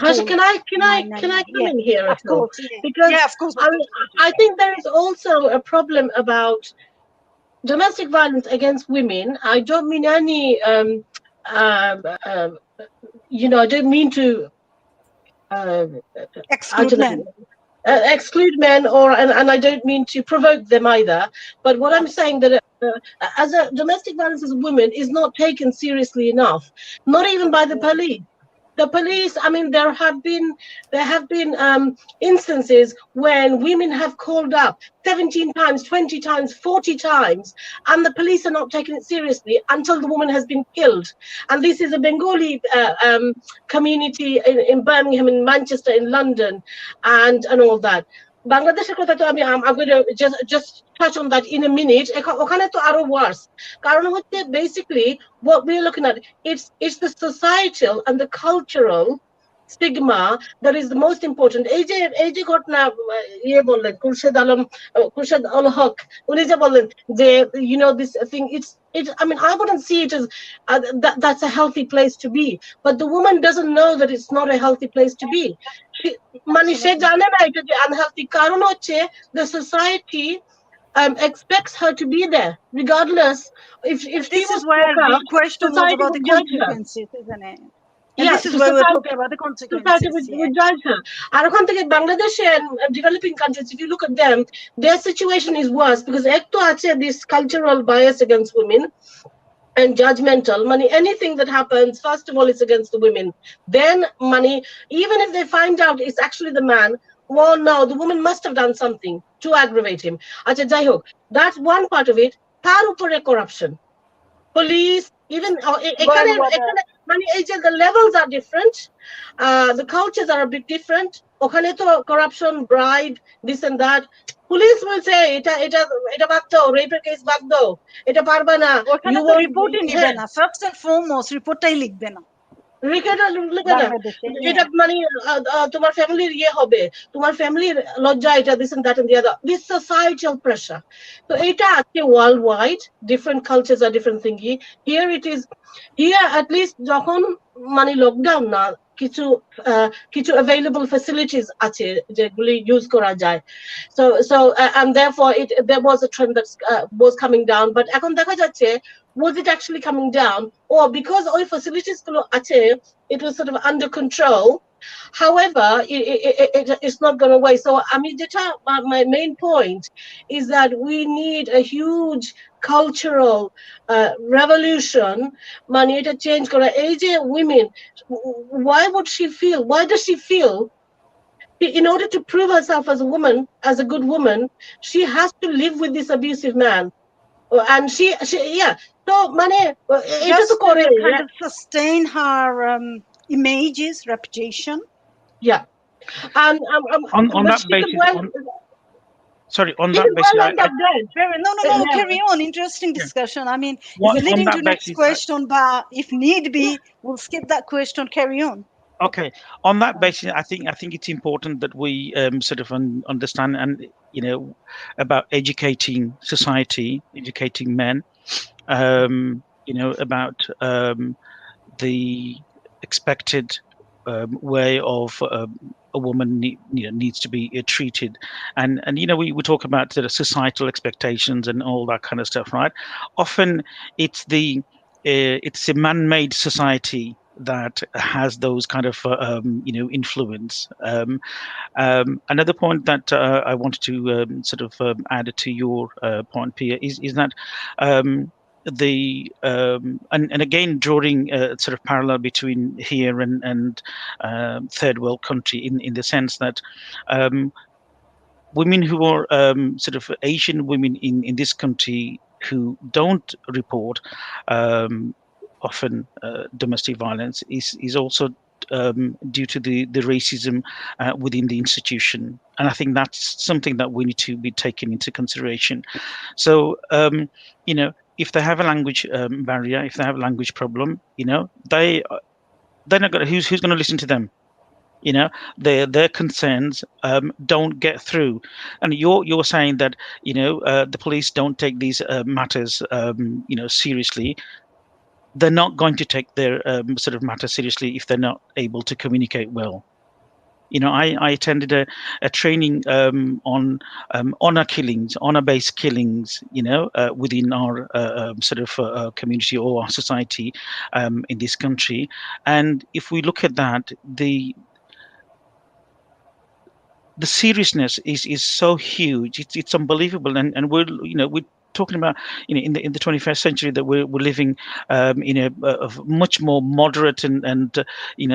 Hashi, call can I come 999. in here Of at all? course, yeah. Because Yeah, of course. I mean, I think there is also a problem about domestic violence against women. I don't mean any, um, um, I don't mean to, I Exclude don't men. know, exclude men, and I don't mean to provoke them either. But what I'm saying that as a domestic violence as a woman is not taken seriously enough, not even by the police. The police, I mean, there have been instances when women have called up 17 times, 20 times, 40 times, and the police are not taking it seriously until the woman has been killed. And this is a Bengali community in Birmingham, in Manchester, in London, and all that. বাংলাদেশের কথা তো I'm going to just touch on that in a minute. ওখানে তো আরো worse. কারণ হচ্ছে basically what we're looking at, it's the societal and the cultural stigma that is the most important. এই যে ঘটনা ইয়ে বললেন খুরশেদ আল হক, উনি যে বললেন যে this thing, it's I mean, I wouldn't see it as that's a healthy place to be, but the woman doesn't know that it's not a healthy place to be. মানে সে জানে না এটা যে unhealthy, কারণ হচ্ছে the society expects her to be there regardless. If she This was is where broke the up, question was society about the would judge her. consequences, isn't it? And Yeah, this is to where we're society, talking about the society consequences. would judge her. আর ওখান থেকে বাংলাদেশে and developing countries, if you look at them, their situation is worse because এক তো আছে this cultural bias against women and judgmental. Money, anything that happens, first of all, it's against the women. Then money, even if they find out it's actually the man, well, no, the woman must have done something to aggravate him. আচ্ছা যাই হোক, that's one part of it. তার উপরে corruption, police, even এখানে মানে এই যে the levels are different, the cultures are a bit different. ওখানে তো corruption, bribe, this and that. Police will say এটা বাদ দাও, rape কেস বাদ দাও, এটা পারবে না, ওখানে তো রিপোর্টই নিবে না, ফার্স্ট এন্ড ফরমোস্ট রিপোর্টটাই লিখবে না বাংলাদেশে, এটা মানে তোমার ফ্যামিলির ইয়ে হবে, তোমার ফ্যামিলির লজ্জা, এটা this and that and the other, this societal pressure. তো এটা আছে world wide, different cultures are different thingy. Here it is, here at least যখন মানে লকডাউন না, কিছু available facilities আছে যেগুলি ইউজ করা যায়, so and therefore there was a trend that was coming down, but এখন দেখা যাচ্ছে was it actually coming down, or because oil facilities গুলো আছে it was sort of under control. However, it's not going away. So I mean, my main point is that we need a huge cultural revolution. Money to change kora. Age women, why does she feel in order to prove herself as a woman, as a good woman, she has to live with this abusive man? And she yeah, so money just to kind of sustain her images, reputation. Yeah, and on that basis, sorry, on He that could basis, well end up dead. No, Yeah. carry on. Interesting yeah, discussion. I mean, what, it's on leading to that next basis, question, but if need be, we'll skip that question. Carry on. okay, on that Um, basis, I think it's important that we sort of understand and about educating society, educating men, about the expected way of a woman needs to be treated, and we talk about sort of societal expectations and all that kind of stuff, right? Often it's a man-made society that has those kind of influence. Another point that I wanted to sort of add to your point, Pia, is that and again drawing a sort of parallel between here and third world country in the sense that um, women who are sort of Asian women in this country who don't report um, often domestic violence is also due to the racism within the institution, and I think that's something that we need to be taken into consideration. So if they have a language barrier, if they have a language problem, they're not going to who's going to listen to them. Their concerns don't get through, and you're saying that the police don't take these matters seriously. They're not going to take their sort of matter seriously if they're not able to communicate well. I attended a training on honor killings, honor-based killings, within our sort of community or our society in this country. And if we look at that, the seriousness is so huge. It's unbelievable, and we're talking about in the 21st century that we're living in a much more moderate and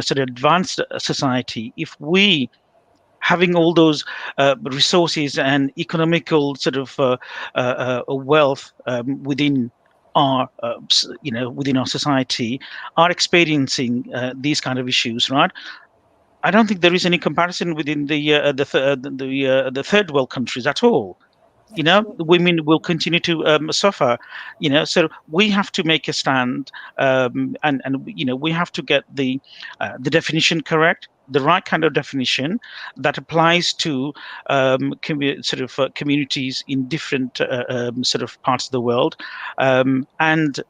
sort of advanced society. If we having all those resources and economical sort of wealth within our within our society are experiencing these kind of issues, right? I don't think there is any comparison within the third world countries at all. The Absolutely. women will continue to suffer. So we have to make a stand, and we have to get the definition correct, the right kind of definition that applies to sort of communities in different sort of parts of the world, and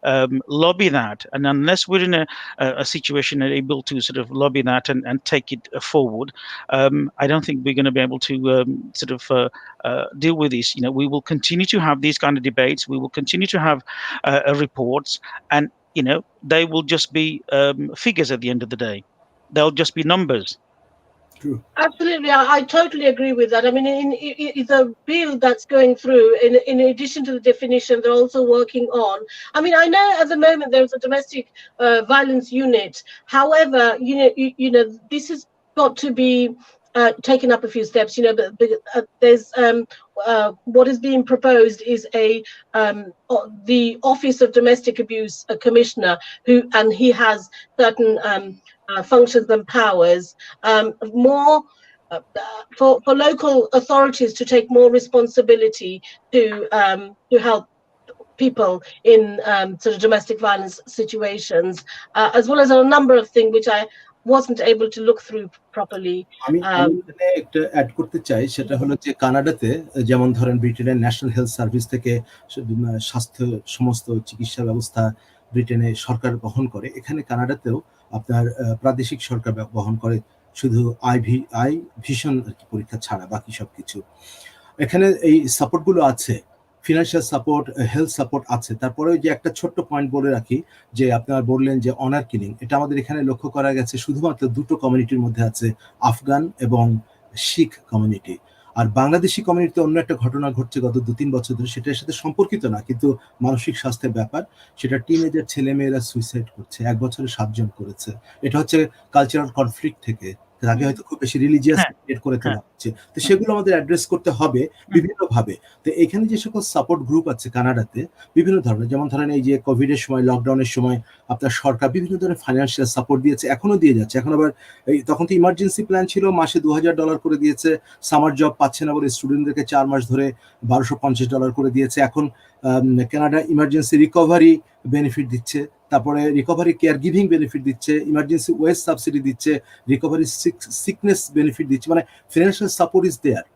lobby that. And unless we're in a situation and able to sort of lobby that and take it forward, I don't think we're going to be able to sort of deal with this. We will continue to have these kind of debates. We will continue to have reports, and they will just be figures at the end of the day. They'll just be numbers. True. Absolutely, I totally agree with that. I mean, in the bill that's going through, in addition to the definition, they're also working on. I mean, I know at the moment there's a domestic violence unit. However, this has got to be taken up a few steps. There's what is being proposed is the Office of Domestic Abuse Commissioner, and he has certain functions and powers, more for local authorities to take more responsibility to help people in sort of domestic violence situations, as well as a number of things which I wasn't able to look through properly. আমি এখানে একটা add করতে চাই, সেটা হলো যে কানাডাতে যেমন ধরেন ব্রিটেনের ন্যাশনাল হেলথ সার্ভিস থেকে স্বাস্থ্য সমস্ত চিকিৎসা ব্যবস্থা ব্রিটেনে সরকার বহন করে। এখানে কানাডাতেও আপনার প্রাদেশিক সরকার বহন করে, শুধু আই ভিশন আর কি পরীক্ষা ছাড়া বাকি সবকিছু। এখানে এই সাপোর্টগুলো আছে, ফিনান্সিয়াল সাপোর্ট, হেলথ সাপোর্ট আছে। তারপরে যে একটা ছোট্ট পয়েন্ট বলে রাখি, যে আপনারা বললেন যে অনার কিলিং, এটা আমাদের এখানে লক্ষ্য করা গেছে শুধুমাত্র দুটো কমিউনিটির মধ্যে আছে, আফগান এবং শিখ কমিউনিটি। আর বাংলাদেশি কমিউনিটিতে অন্য একটা ঘটনা ঘটছে গত 2-3 বছর ধরে, সেটার সাথে সম্পর্কিত না, কিন্তু মানসিক স্বাস্থ্যের ব্যাপার। সেটা টিনেজার ছেলেমেয়েরা সুইসাইড করছে, 1 বছরে 7 জন করেছে। এটা হচ্ছে কালচারাল কনফ্লিক্ট থেকে তাকে হয়তো খুব বেশি রিলিজিয়াস হ্যাঁ, ক্রিয়েট করে হ্যাঁ, তোলা হচ্ছে। তো সেগুলো আমাদের অ্যাড্রেস করতে হবে হুম। বিভিন্নভাবে। তো এখানে যে সকল সাপোর্ট গ্রুপ আছে কানাডাতে বিভিন্ন ধরনের, যেমন ধরেন এই যে কোভিড এর সময়, লকডাউনের সময় আপনার সরকার বিভিন্ন ধরনের ফাইন্যান্সিয়াল সাপোর্ট দিয়েছে, এখনো দিয়ে যাচ্ছে। এখন আবার এই তখন তো ইমার্জেন্সি প্ল্যান ছিল, মাসে $2000 করে দিয়েছে। সামার জব পাচ্ছে না বলে স্টুডেন্টদেরকে 4 মাস ধরে $1250 করে দিয়েছে। এখন কানাডা ইমার্জেন্সি রিকভারি বেনিফিট দিচ্ছে, তারপরে রিকভারি কেয়ার গিভিং বেনিফিট দিচ্ছে, ইমার্জেন্সি ওয়েজ সাবসিডি দিচ্ছে, রিকভারি সিকনেস বেনিফিট দিচ্ছে, মানে ফিনান্সিয়াল সাপোর্ট ইজ দেয়ার।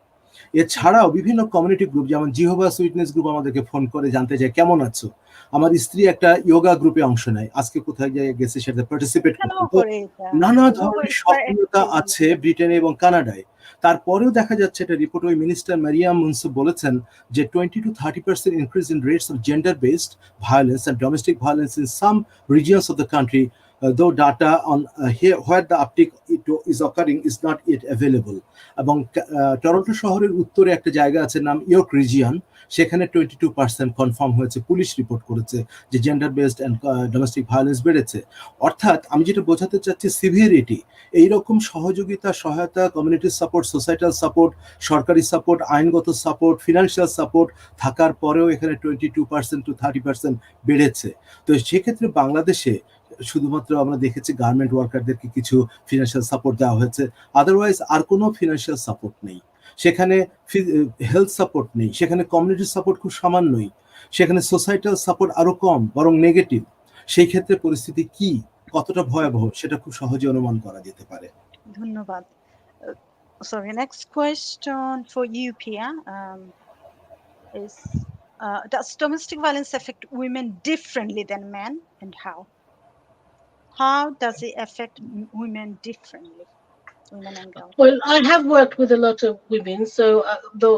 এছাড়াও বিভিন্ন কমিউনিটি গ্রুপ যেমন জিহোভাস উইটনেস গ্রুপ আমাদেরকে ফোন করে জানতে চায় কেমন আছো। আমার স্ত্রী একটা ইয়োগা গ্রুপে অংশ নেয়, আজকে কোথায় গেছে সেটা পার্টিসিপেট করতে। তো নানা ধরনের সক্রিয়তা আছে ব্রিটেনে এবং কানাডায়। তারপরেও দেখা যাচ্ছে একটা রিপোর্ট, ওই মিনিস্টার মারিয়াম মুনসুফ বলেছেন যে 20 to 30% increase in rates of gender-based violence and domestic violence in some regions of the country, though data on here where the uptick is occurring is not yet available. এবং Toronto শহরের উত্তরে একটা জায়গা আছে নাম York region, সেখানে 22% confirm হয়েছে, police report করেছে যে gender based and domestic violence বেড়েছে। অর্থাৎ আমি যেটা বোঝাতে চাচ্ছি, সিভিয়ারিটি, এইরকম সহযোগিতা, সহায়তা, কমিউনিটি সাপোর্ট, সোসাইটাল সাপোর্ট, সরকারি সাপোর্ট, আইনগত সাপোর্ট, ফিনান্সিয়াল সাপোর্ট থাকার পরেও এখানে 22% to 30% বেড়েছে। তো সেক্ষেত্রে বাংলাদেশে শুধুমাত্র আমরা দেখেছি গার্মেন্ট ওয়ার্কারদেরকে কিছু ফিনান্সিয়াল সাপোর্ট দেওয়া হয়েছে, আদারওয়াইজ আর কোনো ফিনান্সিয়াল সাপোর্ট নেই। সেখানে হেলথ সাপোর্ট নেই, সেখানে কমিউনিটি সাপোর্ট খুব সামান্যই, সেখানে সোসাইটাল সাপোর্ট আরো কম, বরং নেগেটিভ। সেই ক্ষেত্রে পরিস্থিতি কি, কতটা ভয়াবহ, সেটা খুব সহজে অনুমান করা যেতে পারে। ধন্যবাদ। Sorry, next question for you, Piya, is does domestic violence affect women differently than men, and how? How does it affect women differently, women and girls? Well, I have worked with a lot of women, so the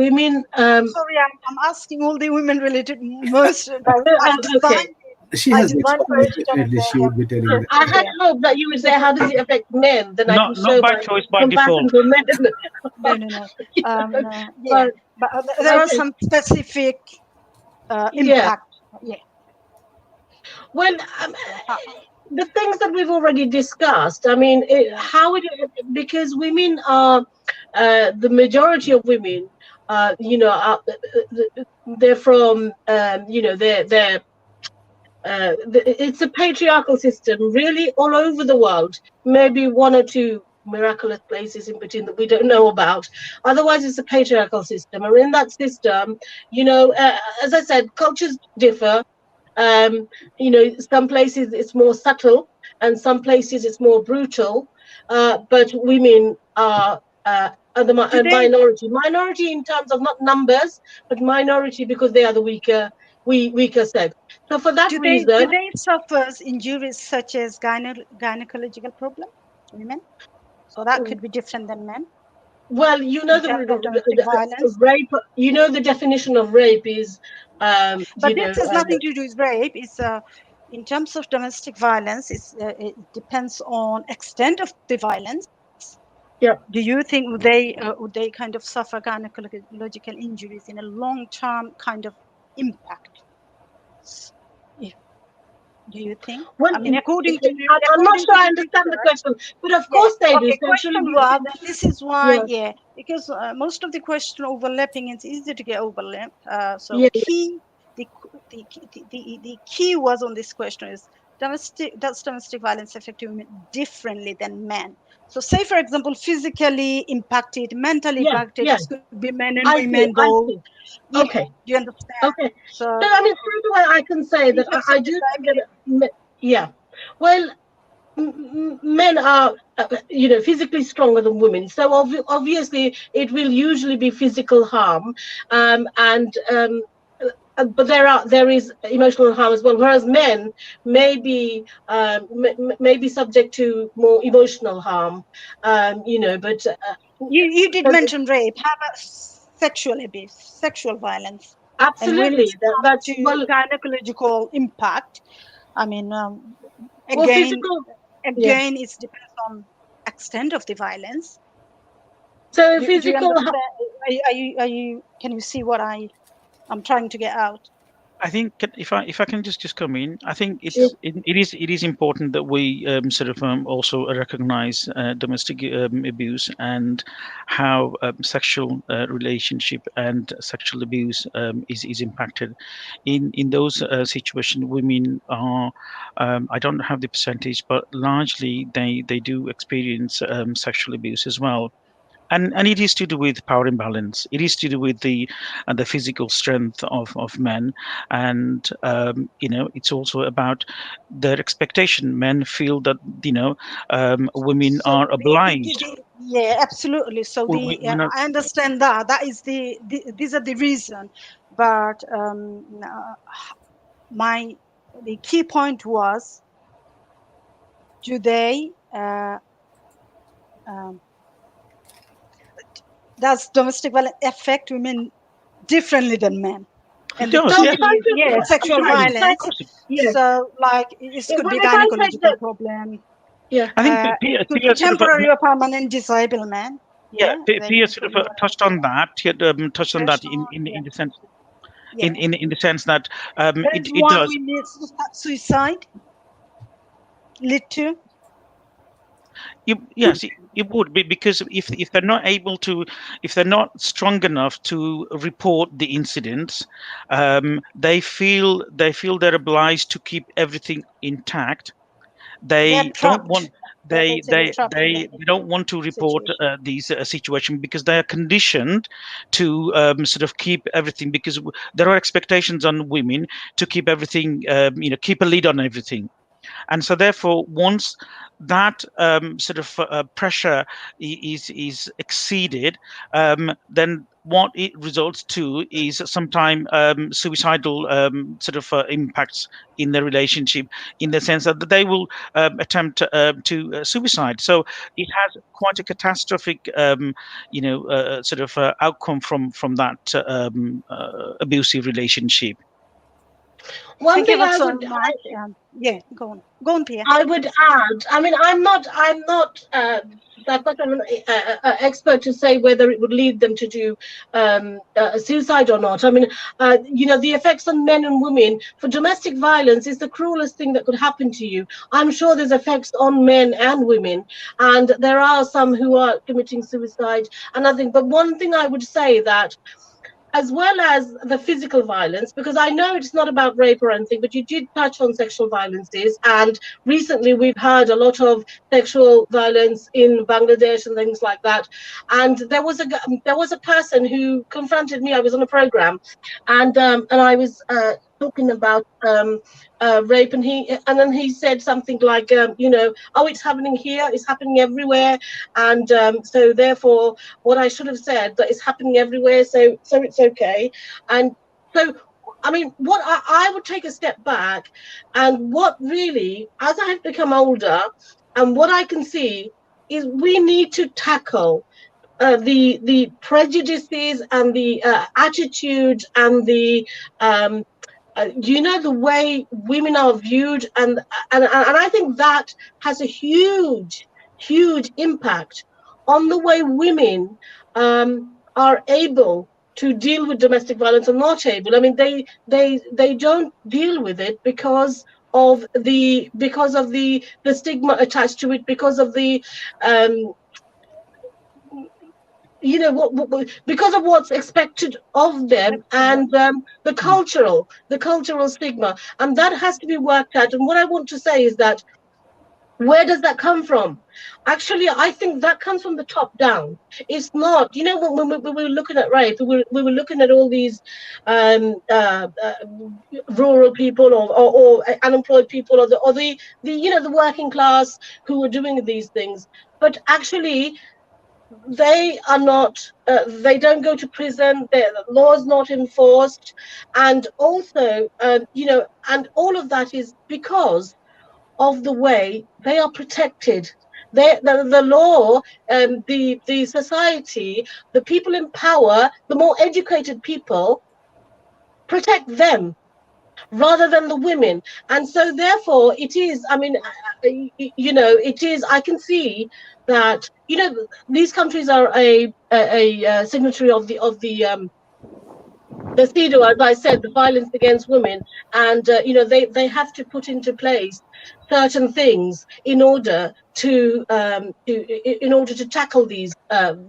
women. Sorry, I'm asking all the women-related most. Okay. She has I one experience, question definitely she would be telling that. I had hoped that you would say, how does it affect men? Then I can show Not by my choice, by compassion default. for men. No. Yeah, but there are okay. some specific impact. Yeah. Well, the things that we've already discussed. I mean, because women are the majority of women. They're from they're it's a patriarchal system really all over the world. Maybe one or two miraculous places in between that we don't know about. Otherwise, it's a patriarchal system, and in that system, as I said, cultures differ. Some places it's more subtle, and some places it's more brutal. But women are the minority in terms of not numbers, but minority because they are the weaker sex. So for that reason, do they suffer injuries such as gynecological problem, women? So that could be different than men. Well, domestic violence. Rape. The definition of rape is. But this has nothing to do with rape. It's in terms of domestic violence. It depends on extent of the violence. Yeah. Do you think would they kind of suffer gynecological injuries in a long-term kind of impact? Do you think? Well, I mean, according to I'm not sure I understand the question, but of course they do. The question was, this is why, because most of the question overlapping, it's easy to get overlapped. The key was on this question is, does domestic violence affect women differently than men? So say, for example, physically impacted, mentally impacted, it could be men and women both. Okay. Do you understand? Okay. So I mean, straight away I can say that I do think that, well, men are, physically stronger than women. So obviously it will usually be physical harm. But there is emotional harm as well, whereas men may be subject to more emotional harm, but you did mention rape. How about sexual abuse, sexual violence? Absolutely. And when it comes to gynecological impact, I mean, again, it depends on extent of the violence. So physical. Are you? Can you see what I'm trying to get out? I think if I can just come in, I think Yeah. it is important that we sort of also recognize domestic abuse and how sexual relationship and sexual abuse is impacted. In those situations, women are I don't have the percentage, but largely they do experience sexual abuse as well. And it is to do with power imbalance. It is to do with the physical strength of men, and it's also about their expectation. Men feel that women So are obliged. yeah, absolutely. So We're not. I understand that is these are the reason, but my the key point was, do they um, does domestic violence affect women differently than men? It And the does, So key yes. if I is, could, yeah, sexual Absolutely, of like, violence. course. yeah, So like it well, could be if I take gynecological the, problem. yeah, I think It could be Pia sort of temporary or permanent disablement. yeah, Yeah, they Pia can sort of be touched on that. She had, touched on that depression. in Yeah, the sense yeah. in the sense that There's it one does. we need suicide lead to. Yes, it would be, because if they're not able to, if they're not strong enough to report the incidents, they feel they're obliged to keep everything intact. They're They don't want trapped. They're basically trapped in that they don't want to report situation. these situation, because they are conditioned to sort of keep everything, because there are expectations on women to keep everything, keep a lid on everything. And so therefore, once that sort of pressure is exceeded, then what it results to is sometimes suicidal sort of impacts in the relationship, in the sense that they will attempt to suicide. So it has quite a catastrophic sort of outcome from that abusive relationship. one Thank you thing so much. Yeah, go on, Pia. I would add, I mean, I'm not that much of an expert to say whether it would lead them to do suicide or not. I mean, the effects on men and women for domestic violence is the cruelest thing that could happen to you. I'm sure there's effects on men and women, and there are some who are committing suicide and nothing. But one thing I would say that, as well as the physical violence, because I know it's not about rape or anything, but you did touch on sexual violences. And recently we've heard a lot of sexual violence in Bangladesh and things like that. And there was a person who confronted me. I was on a program, and I was talking about rape, and then he said something like, oh, it's happening here, it's happening everywhere, and so therefore what I should have said, that it's happening everywhere, so it's okay. And so, I mean, what I would take a step back, and what really, as I have become older, and what I can see is we need to tackle the prejudices and the attitudes and the the way women are viewed, and I think that has a huge impact on the way women are able to deal with domestic violence, or not able. I mean, they don't deal with it because of the stigma attached to it, because of the um, because of what's expected of them, and the cultural stigma, and that has to be worked out. And what I want to say is that, where does that come from? Actually, I think that comes from the top down. It's not, when we were looking at rape, we were looking at all these um, uh, uh, rural people, or unemployed people, or the working class who were doing these things. But actually, they are not, they don't go to prison, the law is not enforced. And also, and all of that is because of the way they are protected. The law, the society, the people in power, the more educated people protect them rather than the women. And so therefore it is, I mean, it is, I can see that, these countries are a signatory of the the CEDAW, as I said, the violence against women, and they have to put into place certain things in order to tackle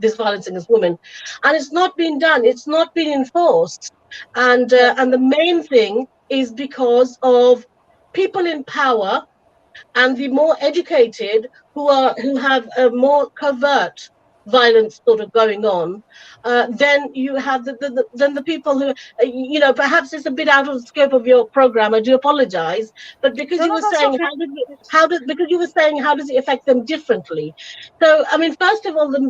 this violence against women, and it's not been done. It's not been enforced, and the main thing is because of people in power and the more educated who have a more covert violence sort of going on, then you have the people who perhaps it's a bit out of the scope of your program. I do apologize, but because No, you no, were that's saying okay. because you were saying how does it affect them differently? So I mean, first of all, the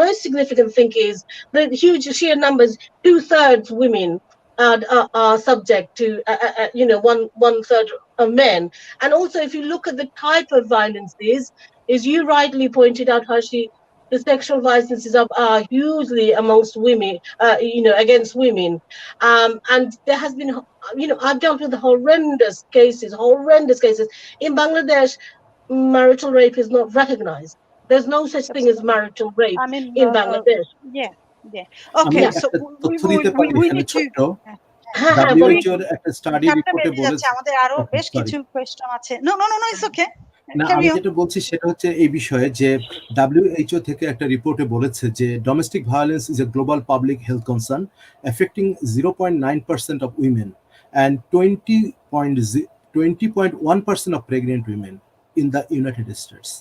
most significant thing is the huge sheer numbers. 2/3 women are subject to 1/3 of men. And also, if you look at the type of violences, as you rightly pointed out, Hashi, the sexual violences are hugely amongst women, against women. And there has been, I've dealt with horrendous cases. In Bangladesh. Marital rape is not recognized. There's no such thing as Absolutely. marital rape I mean, in Bangladesh. yeah, yeah. আমি Okay, Yeah. so একটা তথ্য দিতে পারি we এখানে need to. ছোট্ট We WHO এর একটা study টাইমটা রিপোর্টে বেঁধে যাচ্ছে, বলেছে। আমাদের আরো ওকে, বেশ সরি। কিছু কোয়েশ্চন আছে। No no no no, it's okay, না, ক্যারি আমি অন। যেটা বলছি সেটা হচ্ছে এই বিষয়ে যে WHO থেকে একটা রিপোর্টে বলেছে যে domestic violence is a global public health concern affecting 0.9% of women and 20.1% of pregnant women in the United states.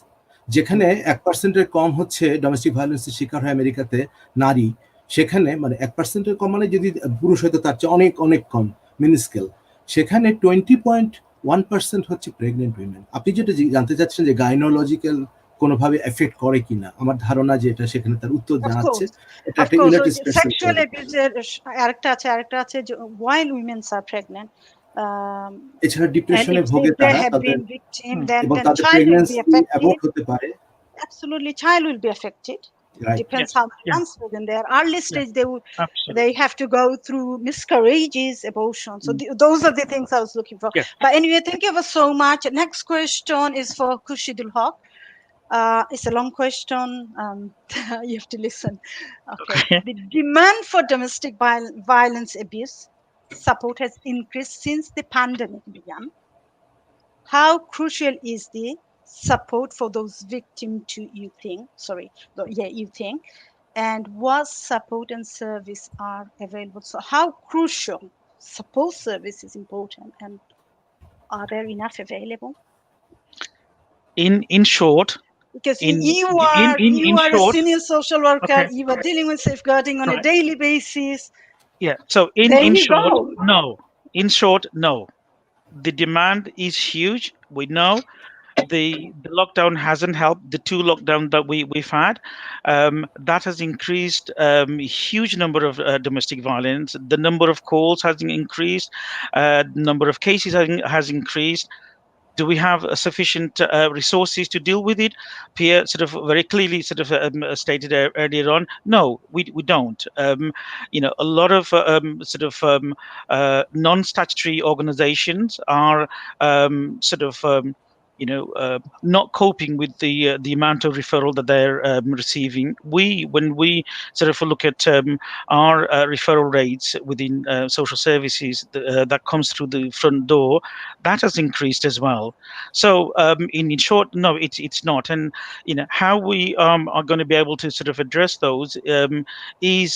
যেখানে 1%-এর কম হচ্ছে ডোমেস্টিক ভায়োলেন্সের শিকার হয় আমেরিকাতে নারী, সেখানে মানে 1%-এর কম মানে যদি পুরুষ হয়তো তার চেয়ে অনেক অনেক কম মিনিস্কেল, সেখানে 20.1% হচ্ছে প্রেগনেন্ট উইমেন। আপনি যেটা জানতে চাচ্ছেন যে গাইনোলজিক্যাল কোনোভাবে এফেক্ট করে কিনা, আমার ধারণা যে এটা সেখানে তার উত্তর অফ জানাচ্ছে। কোর্স, এটা অফ একটা কোর্স, ওই ইউনাইটেড যে স্টেটস এর সেক্সুয়াল তৈরি। অ্যাবিউজের আরেকটা আছে যে while women are pregnant, এছাড়া and ডিপ্রেশনে if ভোগে they তারা have তাদের been victim, then এবং তাদের child will be pregnancy abort affected. হতে পারে। Absolutely, child will be affected. Right. Depends Yes. how many Yeah. months within their early Yeah. stage Absolutely. they have to go through miscarriages, abortion. So those are the things I was looking for. Yes. But anyway, thank you ever so much. Next question is for Khurshid Haque. It's a long question. You have to listen. Okay. Okay. The demand for domestic violence abuse support has increased since the pandemic began. How crucial is the support for those victims to you think? You think? And what support and service are available? So how crucial support service is important, and are there enough available? In short, Because in you are a short, senior social worker, okay, you are dealing with safeguarding on a right. daily basis. Yeah. So There in you short, go. no. In short, no. The demand is huge. We know the lockdown hasn't helped. The 2 lockdowns that we've had, that has increased huge number of domestic violence. The number of calls has increased. Number of cases has increased. Do we have sufficient resources to deal with it? Piya sort of very clearly sort of stated earlier on, no, we don't. A lot of non-statutory organizations are sort of not coping with the amount of referral that they're receiving. When we sort of look at our referral rates within social services that comes through the front door, that has increased as well. So in short, no, it's not. And how we are going to be able to sort of address those is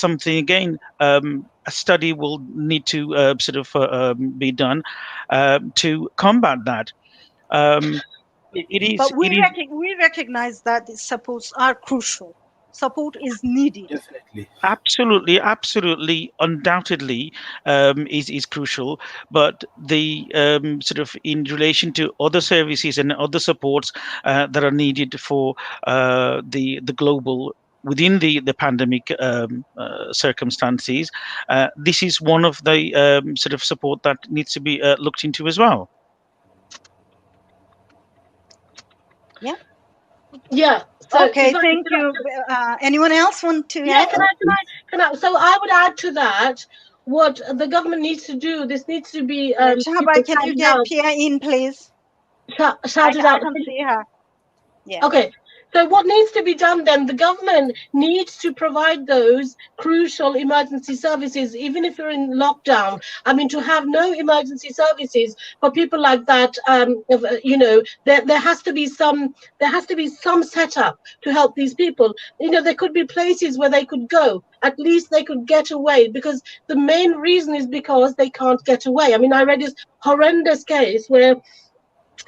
something again. A study will need to be done to combat that. But It is we recognize that the supports are crucial. Support is needed. Definitely. absolutely, undoubtedly is crucial. But the sort of in relation to other services and other supports that are needed for the global within the pandemic circumstances, this is one of the sort of support that needs to be looked into as well. Yeah. Yeah. So Okay. Thank you. Anyone else want to Yeah, add? can I? So I would add to that what the government needs to do. This needs to be Shahabai, can you shouted get out. Piya in, please? Shouted I out. can't see her. Yeah. Okay. So what needs to be done then? The government needs to provide those crucial emergency services, even if you're in lockdown. I mean, to have no emergency services for people like that, there has to be some setup to help these people. There could be places where they could go. At least they could get away, because the main reason is because they can't get away. I mean, I read this horrendous case where,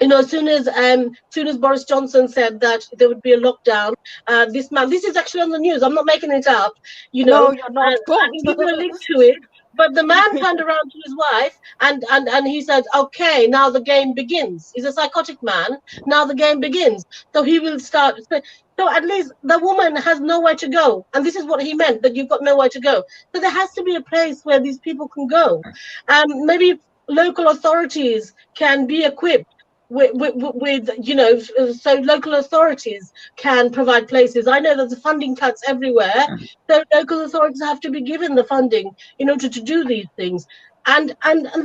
as soon as Boris Johnson said that there would be a lockdown, this man, this is actually on the news, I'm not making it up, No, you're not. I Good. can give you a link to it. But the man turned around to his wife and he said, okay, now the game begins. He's a psychotic man. Now the game begins. So he will start. So at least the woman has nowhere to go. And this is what he meant, that you've got nowhere to go. So there has to be a place where these people can go. Maybe local authorities can be equipped so local authorities can provide places. I know there's funding cuts everywhere, so local authorities have to be given the funding in order to do these things, and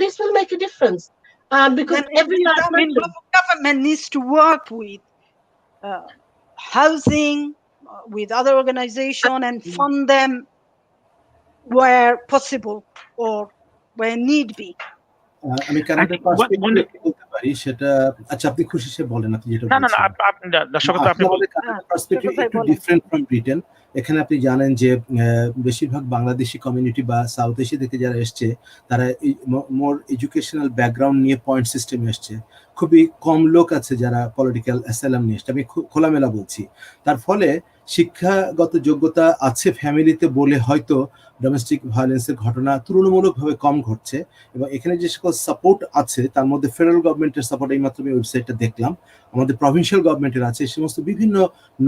this will make a difference, because Then every life I mean, matters. government needs to work with housing, with other organization, and fund them where possible or where need be. আমি I কানাডার think পার্সপেক্টিভে কি বলতে পারি সেটা, আচ্ছা আপনি খুশি সে বলেন, আপনি যেটা no, বলছেন। Shaikat, আসলে আমাদের কানাডার পার্সপেক্টিভ Shaikat ভাই একটু বলেন। Different from Britain. এখানে আপনি জানেন যে বেশিরভাগ বাংলাদেশি কমিউনিটি বা সাউথ এশিয়া থেকে যারা এসছে, তারা মোর এডুকেশনাল ব্যাকগ্রাউন্ড নিয়ে পয়েন্ট সিস্টেমে এসছে। খুবই কম লোক আছে যারা পলিটিক্যাল অ্যাসাইলাম নিয়ে এসছে, আমি খোলামেলা বলছি। তার ফলে শিক্ষাগত যোগ্যতা আছে ফ্যামিলিতে বলে হয়তো ডোমেস্টিক ভায়োলেন্সের ঘটনা তুলনামূলকভাবে কম ঘটছে। এবং এখানে যে সকল সাপোর্ট আছে তার মধ্যে ফেডারেল গভর্নমেন্টের সাপোর্ট, এইমাত্র আমি ওয়েবসাইটটা দেখলাম, আমাদের প্রভিন্সিয়াল গভর্নমেন্টের আছে, এই সমস্ত বিভিন্ন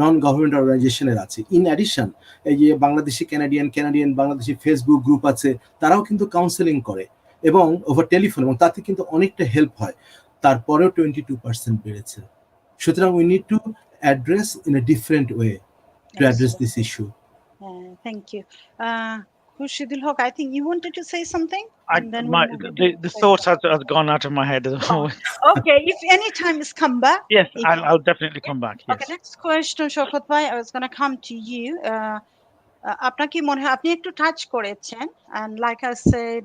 নন গভর্নমেন্ট অর্গানাইজেশনের আছে। ইন অ্যাডিশন এই যে Bangladeshi Canadian Bangladeshi Facebook group আছে, তারাও কিন্তু কাউন্সেলিং করে এবং ওভার টেলিফোন, এবং তাতে কিন্তু অনেকটা হেল্প হয়। তারপরেও 22% বেড়েছে। সুতরাং we need to address in a different way to address this issue. Thank you. Khurshid Haque, I think you wanted to say something? And then the thoughts have gone out of my head at the moment. Okay, if any time is come back. Yes, I'll definitely come back. Yes. Okay, next question, Shaikat bhai, I was going to come to you. আপনার কি মনে হয়, আপনি একটু touch করেছেন, and like I said,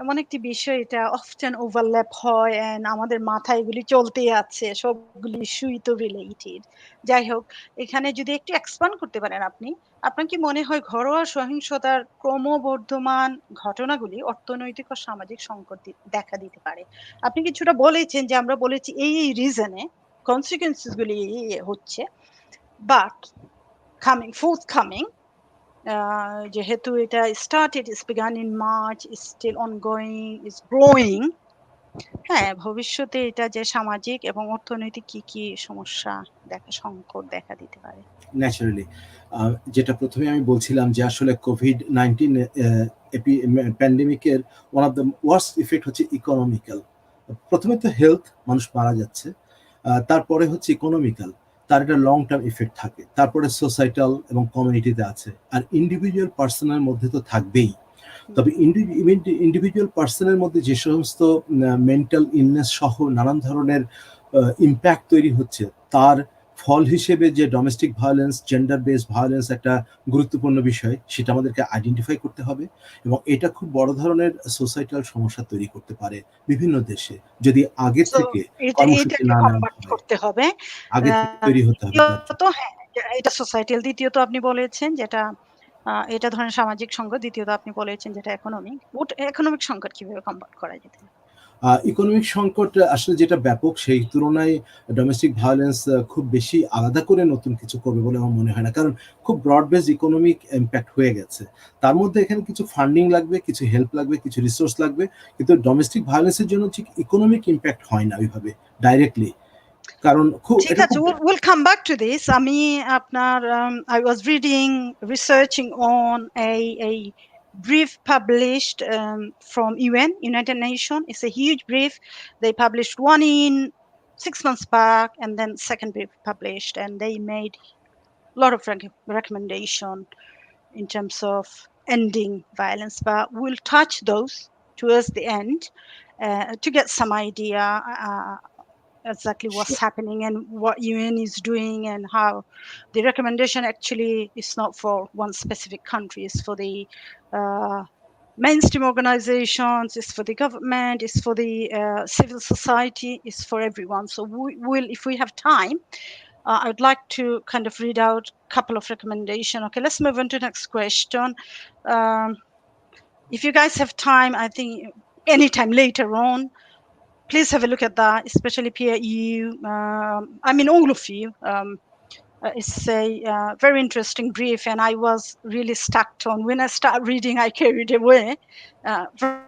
এমন একটি বিষয় এটা often overlap হয় and আমাদের মাথায় এগুলি চলতেই আছে, সবগুলি ইস্যুই তো রিলেটেড। যাই হোক, এখানে যদি একটু এক্সপ্যান্ড করতে পারেন আপনি, আপনার কি মনে হয় ঘরোয়া সহিংসতার ক্রমবর্ধমান ঘটনাগুলি অর্থনৈতিক ও সামাজিক সংকট দেখা দিতে পারে? আপনি কিছুটা বলেছেন যে আমরা বলেছি এই রিজনে কনসিকুয়েন্সেস গুলি হচ্ছে, বাট forthcoming, যেহেতু এটা started, is begun in March, is still ongoing, is growing, হ্যাঁ, ভবিষ্যতে এটা যে সামাজিক এবং অর্থনৈতিক কি সমস্যা সংকট দেখা দিতে পারে? ন্যাচারালি যেটা প্রথমে আমি বলছিলাম যে আসলে কোভিড-19 প্যান্ডেমিকের one of the worst effect হচ্ছে ইকোনমিক্যাল। প্রথমে তো হেলথ, মানুষ মারা যাচ্ছে, তারপরে হচ্ছে ইকোনমিক্যাল, তার একটা লং টার্ম ইফেক্ট থাকে, তারপরে সোসাইটাল এবং কমিউনিটিতে আছে, আর ইন্ডিভিজুয়াল পার্সনের মধ্যে তো থাকবেই। তবে ইন্ডিভিজুয়াল পার্সনের মধ্যে যে সমস্ত মেন্টাল ইলনেস সহ নানান ধরনের ইম্প্যাক্ট তৈরি হচ্ছে, তার ফল হিসেবে যে domestic violence, gender based violence একটা গুরুত্বপূর্ণ বিষয়, সেটা আমাদেরকে আইডেন্টিফাই করতে হবে। এবং এটা খুব বড় ধরনের সোসাইটাল সমস্যা তৈরি করতে পারে বিভিন্ন দেশে যদি আগে থেকে কর্মসূচি না নেওয়া হয়, আগে থেকে তৈরি হতে হবে। এটা সোসাইটাল। দ্বিতীয়ত আপনি বলেছেন যেটা এটা ধরনের সামাজিক সংকট, দ্বিতীয়ত আপনি বলেছেন যেটা ইকোনমিক সংকট কিভাবে কমবাট করা যেতে পারে? ইকোনমিক সংকট আসলে যেটা ব্যাপক, সেই তুলনায় ডোমেস্টিক ভায়োলেন্স খুব বেশি আলাদা করে নতুন কিছু করবে বলে আমার মনে হয় না, কারণ খুব ব্রড বেস ইকোনমিক ইম্প্যাক্ট হয়ে গেছে। তার মধ্যে এখানে কিছু ফান্ডিং লাগবে, কিছু হেল্প লাগবে, কিছু রিসোর্স লাগবে, কিন্তু ডোমেস্টিক ভায়োলেন্সের জন্য ঠিক ইকোনমিক ইম্প্যাক্ট হয় না ওইভাবে ডাইরেক্টলি, কারণ ঠিক আছে, we'll come back to this. আমি আপনার I was researching on a brief published from United Nations. It's a huge brief. They published one in 6 months back, and then second brief published, and they made a lot of recommendation in terms of ending violence, but we'll touch those towards the end to get some idea exactly what's happening and what UN is doing, and how the recommendation actually is not for one specific country, it's for the mainstream organizations, it's for the government, it's for the civil society, it's for everyone. So we will, if we have time, I would like to kind of read out a couple of recommendations. Okay, let's move on to the next question. If you guys have time, I think anytime later on, please have a look at that, especially Piya, you, I mean, all of you. It's a very interesting brief, and I was really stuck on. When I start reading, I carried away.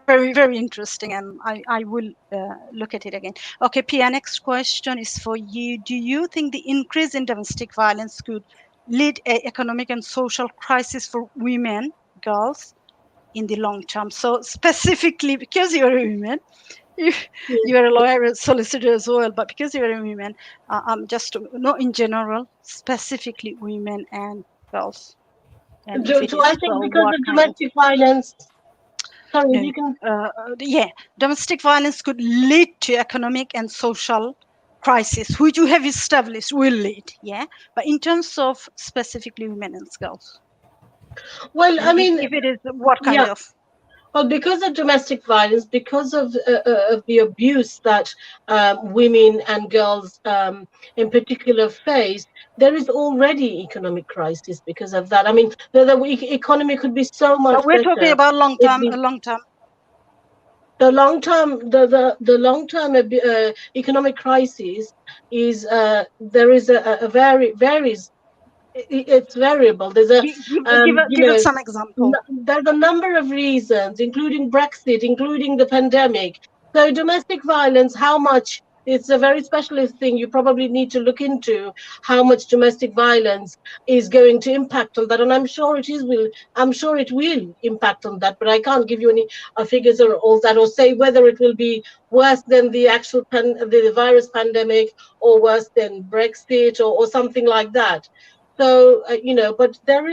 Very, very interesting, and I will look at it again. Okay, Pia, next question is for you. Do you think the increase in domestic violence could lead a economic and social crisis for women, girls, in the long term? So specifically, because you're a woman, you are a lawyer, a solicitor as well, but because you're a woman, I'm just not in general, specifically women and girls. And if it Do is I think so, because what of kind of domestic violence? Sorry, if no, you can. yeah, domestic violence could lead to economic and social crisis, which you have established will lead, yeah. But in terms of specifically women and girls, Well, and I mean, if it is, what kind yeah. of? Well, because of domestic violence, because of the abuse that women and girls in particular face, there is already economic crisis because of that. I mean, the economy could be so much But we're talking better about long if term, a long term. the long term the long term economic crisis is there is a very varies. It's variable. There's a Give us some example. there's a number of reasons, including Brexit, including the pandemic. So domestic violence, how much? It's a very specialist thing. You probably need to look into how much domestic violence is going to impact on that, and I'm sure it is will. I'm sure it will impact on that, but I can't give you any figures or all that, or say whether it will be worse than the actual the virus pandemic, or worse than Brexit, or something like that. So but there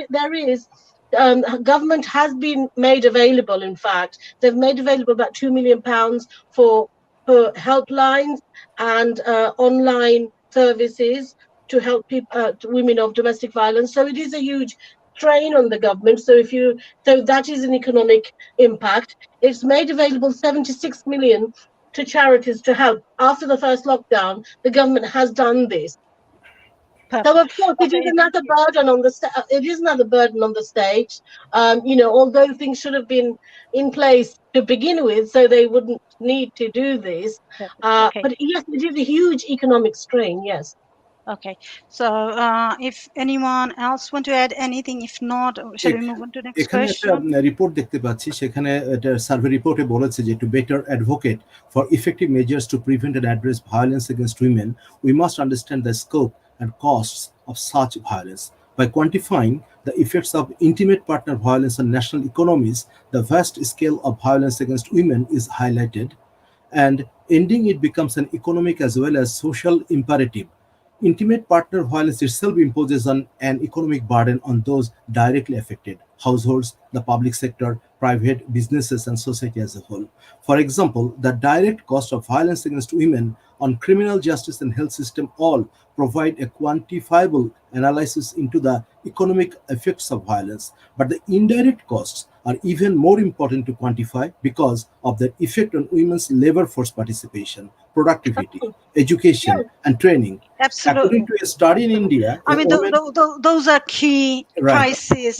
is government has been made available. In fact, they've made available about £2 million for helplines and online services to help people, women of domestic violence. So it is a huge strain on the government. So that is an economic impact. It's made available 76 million to charities to help. After the first lockdown, the government has done this. So Perfect. of course it is Okay. another burden on the it is another burden on the state. Although things should have been in place to begin with, so they wouldn't need to do this. Perfect. Okay. But yes, it is a huge economic strain. Yes. Okay. So if anyone else want to add anything, if not, shall we move on to the next এখানে একটা question? Report দেখতে পাচ্ছি, সেখানে একটা survey রিপোর্টে বলেছে যে to better advocate for effective measures to prevent and address violence against women we must understand the scope and costs of such violence. By quantifying the effects of intimate partner violence on national economies, the vast scale of violence against women is highlighted, and ending it becomes an economic as well as social imperative. Intimate partner violence itself imposes an economic burden on those directly affected: households, the public sector, private businesses, and society as a whole. For example, the direct cost of violence against women on criminal justice and health system all provide a quantifiable analysis into the economic effects of violence. But the indirect costs are even more important to quantify because of their effect on women's labor force participation, productivity, education, and training. According Absolutely. to a study in India, I a mean, woman, those are key right, crises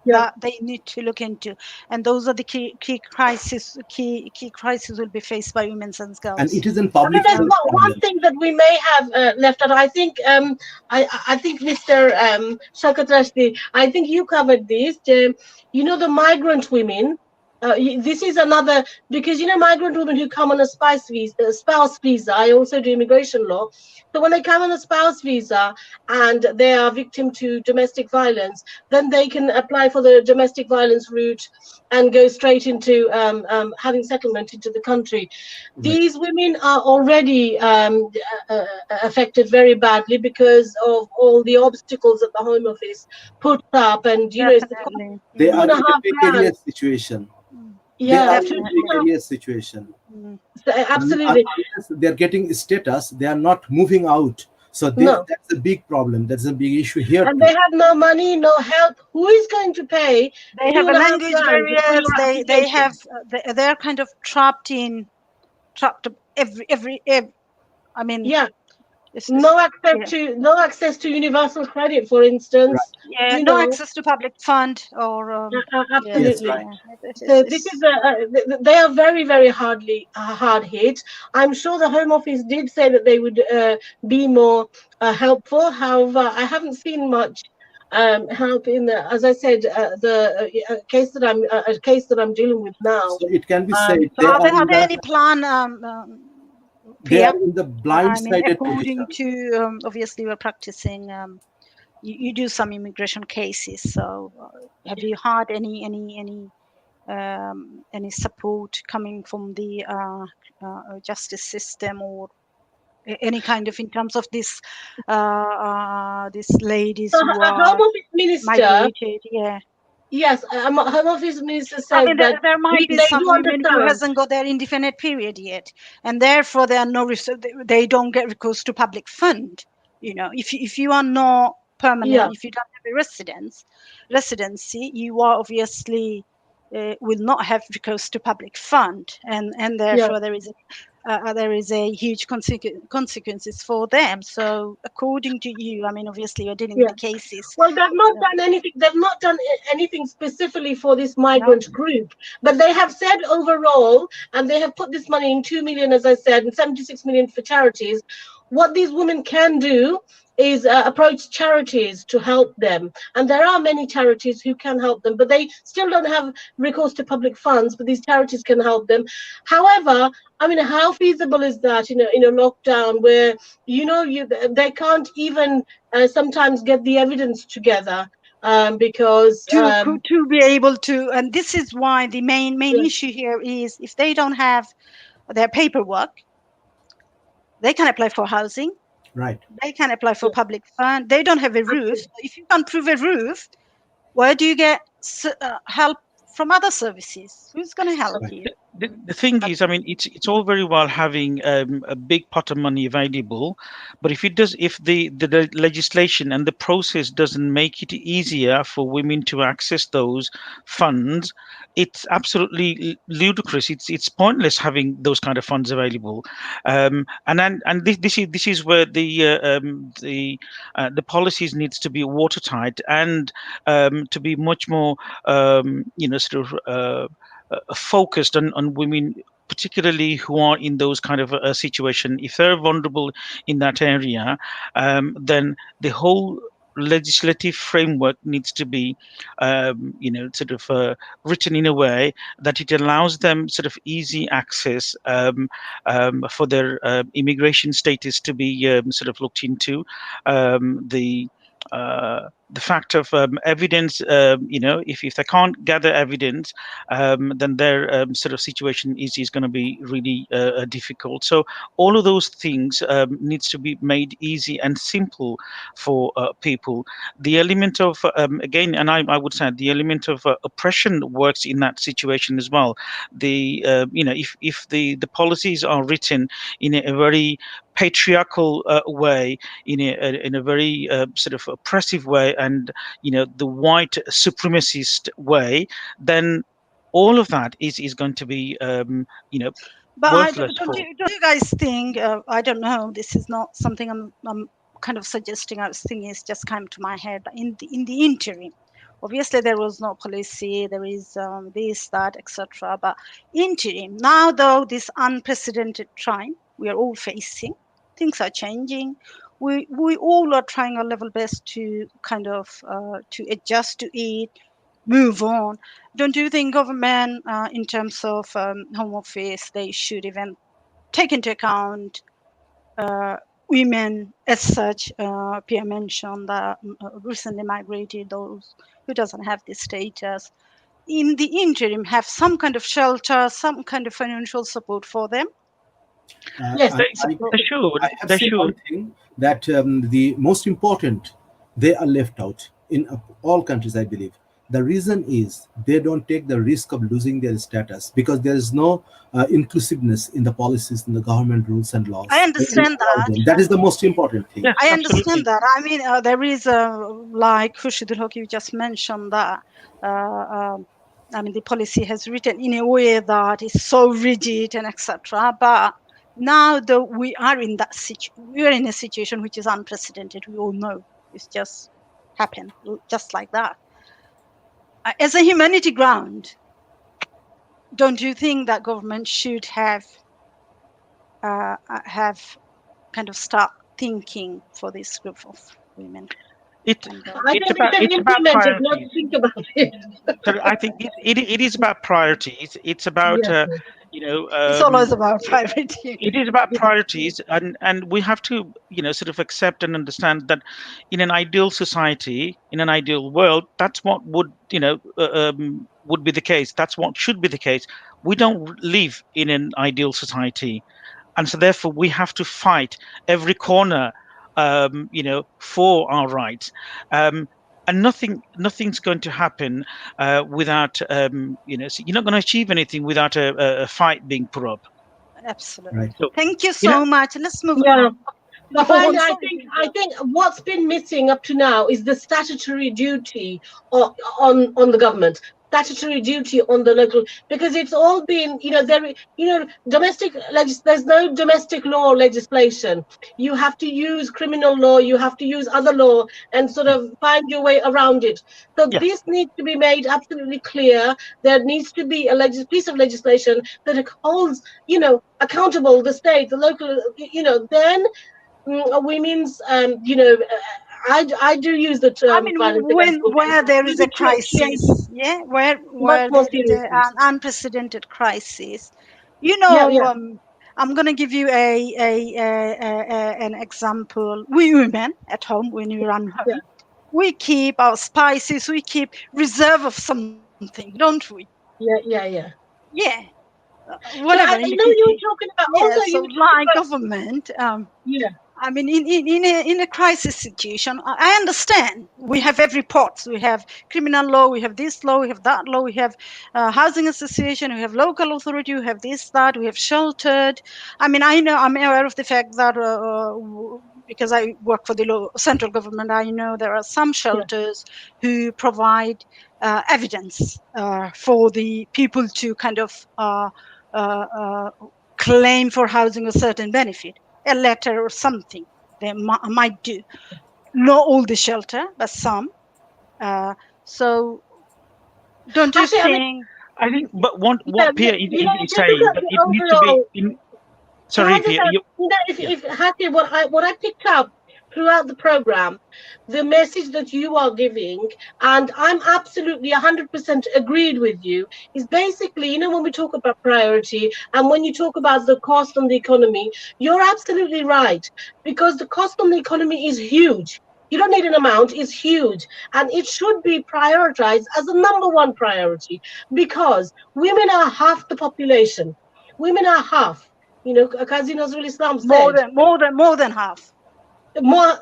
Yeah. that they need to look into, and those are the key crises. Key crises will be faced by women and and girls. it is in I mean, public there's health one problem. thing that we may have left out. I think Mr. Shaikat, I think you covered this. The migrant women. This is another, because migrant women who come on a spouse visa. I also do immigration law. So when they come on a spouse visa and they are victim to domestic violence, then they can apply for the domestic violence route and go straight into having settlement into the country. Right. These women are already affected very badly because of all the obstacles that the Home Office puts up, and it's the Definitely. They two are and a in a half grand. precarious situation. They Yeah, are in a Definitely. precarious situation. So, absolutely. Unless they're getting status, they are not moving out. So No. that's a big problem. That's a big issue here And too. they have no money, no help. Who is going to pay They have a 2.5 language grand for barriers. your They have application? they're kind of trapped every. I mean, Yeah. it's No access yeah. to universal credit, for Right. instance. Yeah, You no know, access to public fund or yeah, Yes, absolutely. right. yeah. So this is they are very, very hard hit. I'm sure the Home Office did say that they would be more helpful. However, I haven't seen much help in the, as I said, the case that I'm dealing with now. So it can be said Um, So are there any plan, they Piya? are in the I mean, blindsided according position. to obviously we're practicing. You do some immigration cases. So have you had any support coming from the justice system or any kind of in terms of these ladies so who a Home are Office minister, migrated? Yeah. yes, a Home Office minister I mean, said that there might be they some do women who understand. hasn't got their indefinite period yet, and therefore they are they don't get recourse to public fund. You know, if you are not Yeah, permanent, if you don't have a residency, you are obviously will not have recourse to public fund, and yeah. therefore there is a huge consequences for them. So according to you, I mean, obviously you're dealing with Yeah. the cases. Well, they've not Uh, done anything. They've not done anything specifically for this no, migrant group, but they have said overall, and they have put this money in 2 million, as I said, and 76 million for charities. What these women can do is approach charities to help them, and there are many charities who can help them, but they still don't have recourse to public funds. But these charities can help them. However, I mean, how feasible is that in a lockdown where they can't even sometimes get the evidence together because to be able to, and this is why the main yeah, issue here is if they don't have their paperwork, they can apply for housing, Right. they can apply for yeah, public fund, they don't have a roof. absolutely. If you can't prove a roof, where do you get help from other services? Who's going to help Right. you? The thing is, I mean, it's all very well having a big pot of money available, but if the legislation and the process doesn't make it easier for women to access those funds, it's absolutely ludicrous. It's pointless having those kind of funds available, and this is where the policies needs to be watertight and to be much more sort of. Focused on women, particularly who are in those kind of a situation. If they're vulnerable in that area, then the whole legislative framework needs to be sort of written in a way that it allows them sort of easy access for their immigration status to be sort of looked into. The fact of evidence, if they can't gather evidence, then their sort of situation is going to be really difficult. So all of those things needs to be made easy and simple for people. The element of again, and I would say the element of oppression works in that situation as well. The if the policies are written in a very patriarchal way, in a very sort of oppressive way, and the white supremacist way, then all of that is going to be But worthless for. don't you guys think? I don't know. This is not something I'm kind of suggesting. I was thinking it's just came to my head. But in the interim, obviously there was no policy. There is this, that, etc. But interim now, though, this unprecedented time we are all facing, things are changing. We all are trying our level best to kind of to adjust to it, move on. Don't you think government, in terms of home office, they should even take into account women as such? Pierre mentioned that recently migrated, those who doesn't have this status. In the interim, have some kind of shelter, some kind of financial support for them. Yes, I, I, They absolutely. should. I have They seen one should. thing that the most important, they are left out in all countries, I believe. The reason is they don't take the risk of losing their status because there is no inclusiveness in the policies, in the government rules and laws. I understand that. That is the most important thing. Yes, I absolutely. understand that. I mean, there is like Khurshid Haque, you just mentioned that. I mean, the policy has written in a way that is so rigid and etc. But now, though, we are in that we are in a situation which is unprecedented. We all know it's just happened just like that. As a humanity ground, don't you think that government should have kind of start thinking for this group of women? It And, I it's think they about should implement it, not priorities. think about it. So I think it is about priorities. It's about Yes, it's always about priority. it is about yes, priorities, and we have to sort of accept and understand that in an ideal society, in an ideal world, that's what would be the case. That's what should be the case. We don't live in an ideal society, and so therefore we have to fight every corner for our rights, and nothing's going to happen without so you're not going to achieve anything without a fight being put up. Absolutely. Right. So Thank you so much. Let's move yeah. on. But Go on. I think what's been missing up to now is the statutory duty on the government, statutory duty on the local, because it's all been, there's no domestic law legislation. You have to use criminal law, you have to use other law and sort of find your way around it. So yeah, this needs to be made absolutely clear. There needs to be a piece of legislation that holds, accountable the state, the local, then women's, I do use the I term mean, violence against women. where there is a Maybe crisis, yeah, much where more there is seriously. an unprecedented crisis, Yeah. I'm gonna give you an example. We women at home, when we run Yeah. home, we keep our spices, we keep reserve of something, don't we? Yeah. Yeah, So whatever I in the know you kitchen. were talking about, Yeah, also so you were talking like about, government, yeah, I mean, in a crisis situation, I understand. We have every pot. We have criminal law, we have this law, we have that law, we have housing association, we have local authority, we have this, that, we have sheltered. I mean, I'm aware of the fact that because I work for the central government, I know there are some yeah, shelters who provide evidence for the people to kind of claim for housing a certain benefit, a letter or something they might do. Not all the shelter, but some. So don't you actually, I mean, think? I think, but what yeah, Pia if is you look saying at that the it needs to be overall, in. can I Sorry, just Pia. ask, Yeah. if Happy, what I picked up throughout the program, the message that you are giving, and I'm absolutely 100% agreed with you, is basically, when we talk about priority and when you talk about the cost on the economy, you're absolutely right, because the cost on the economy is huge. You don't need an amount, it's huge. And it should be prioritized as a number one priority, because women are half the population. Women are half. Qazi Nazrul Islam More said, than more than half. more,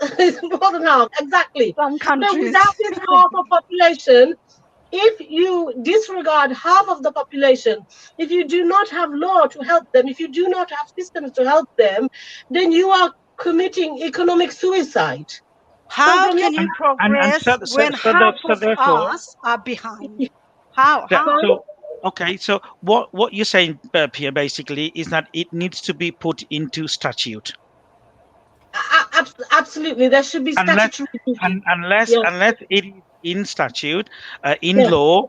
more than half, exactly. Some So countries. without this half of population, if you disregard half of the population, if you do not have law to help them, if you do not have systems to help them, then you are committing economic suicide. So How from your can you And progress when half so of therefore, us are behind? How? yeah, How? so okay, so what you're saying, Pia, basically is that it needs to be put into statute. absolutely, there should be unless statutory duty. unless Yeah, unless it is in statute, in yeah. law,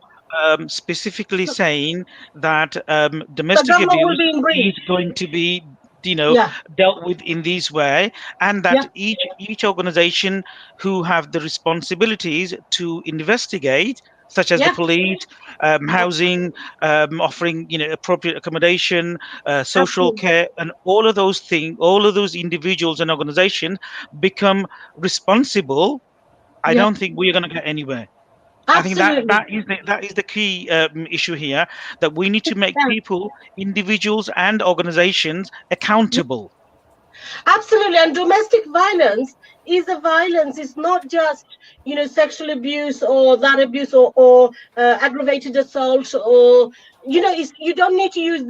specifically saying that The domestic government will abuse be in is breach. going to be Yeah, dealt with in this way, and that yeah, each organization who have the responsibilities to investigate, such as the yeah, police, housing, offering appropriate accommodation, social absolutely. care, and all of those things, all of those individuals and organizations become responsible. I Yeah, don't think we're going to get anywhere. I think absolutely. that is the key issue here, that we need to make Yeah. people, individuals and organizations accountable. Absolutely. And domestic violence is a violence. It's not just, sexual abuse or that abuse, or aggravated assault, or, you don't need to use,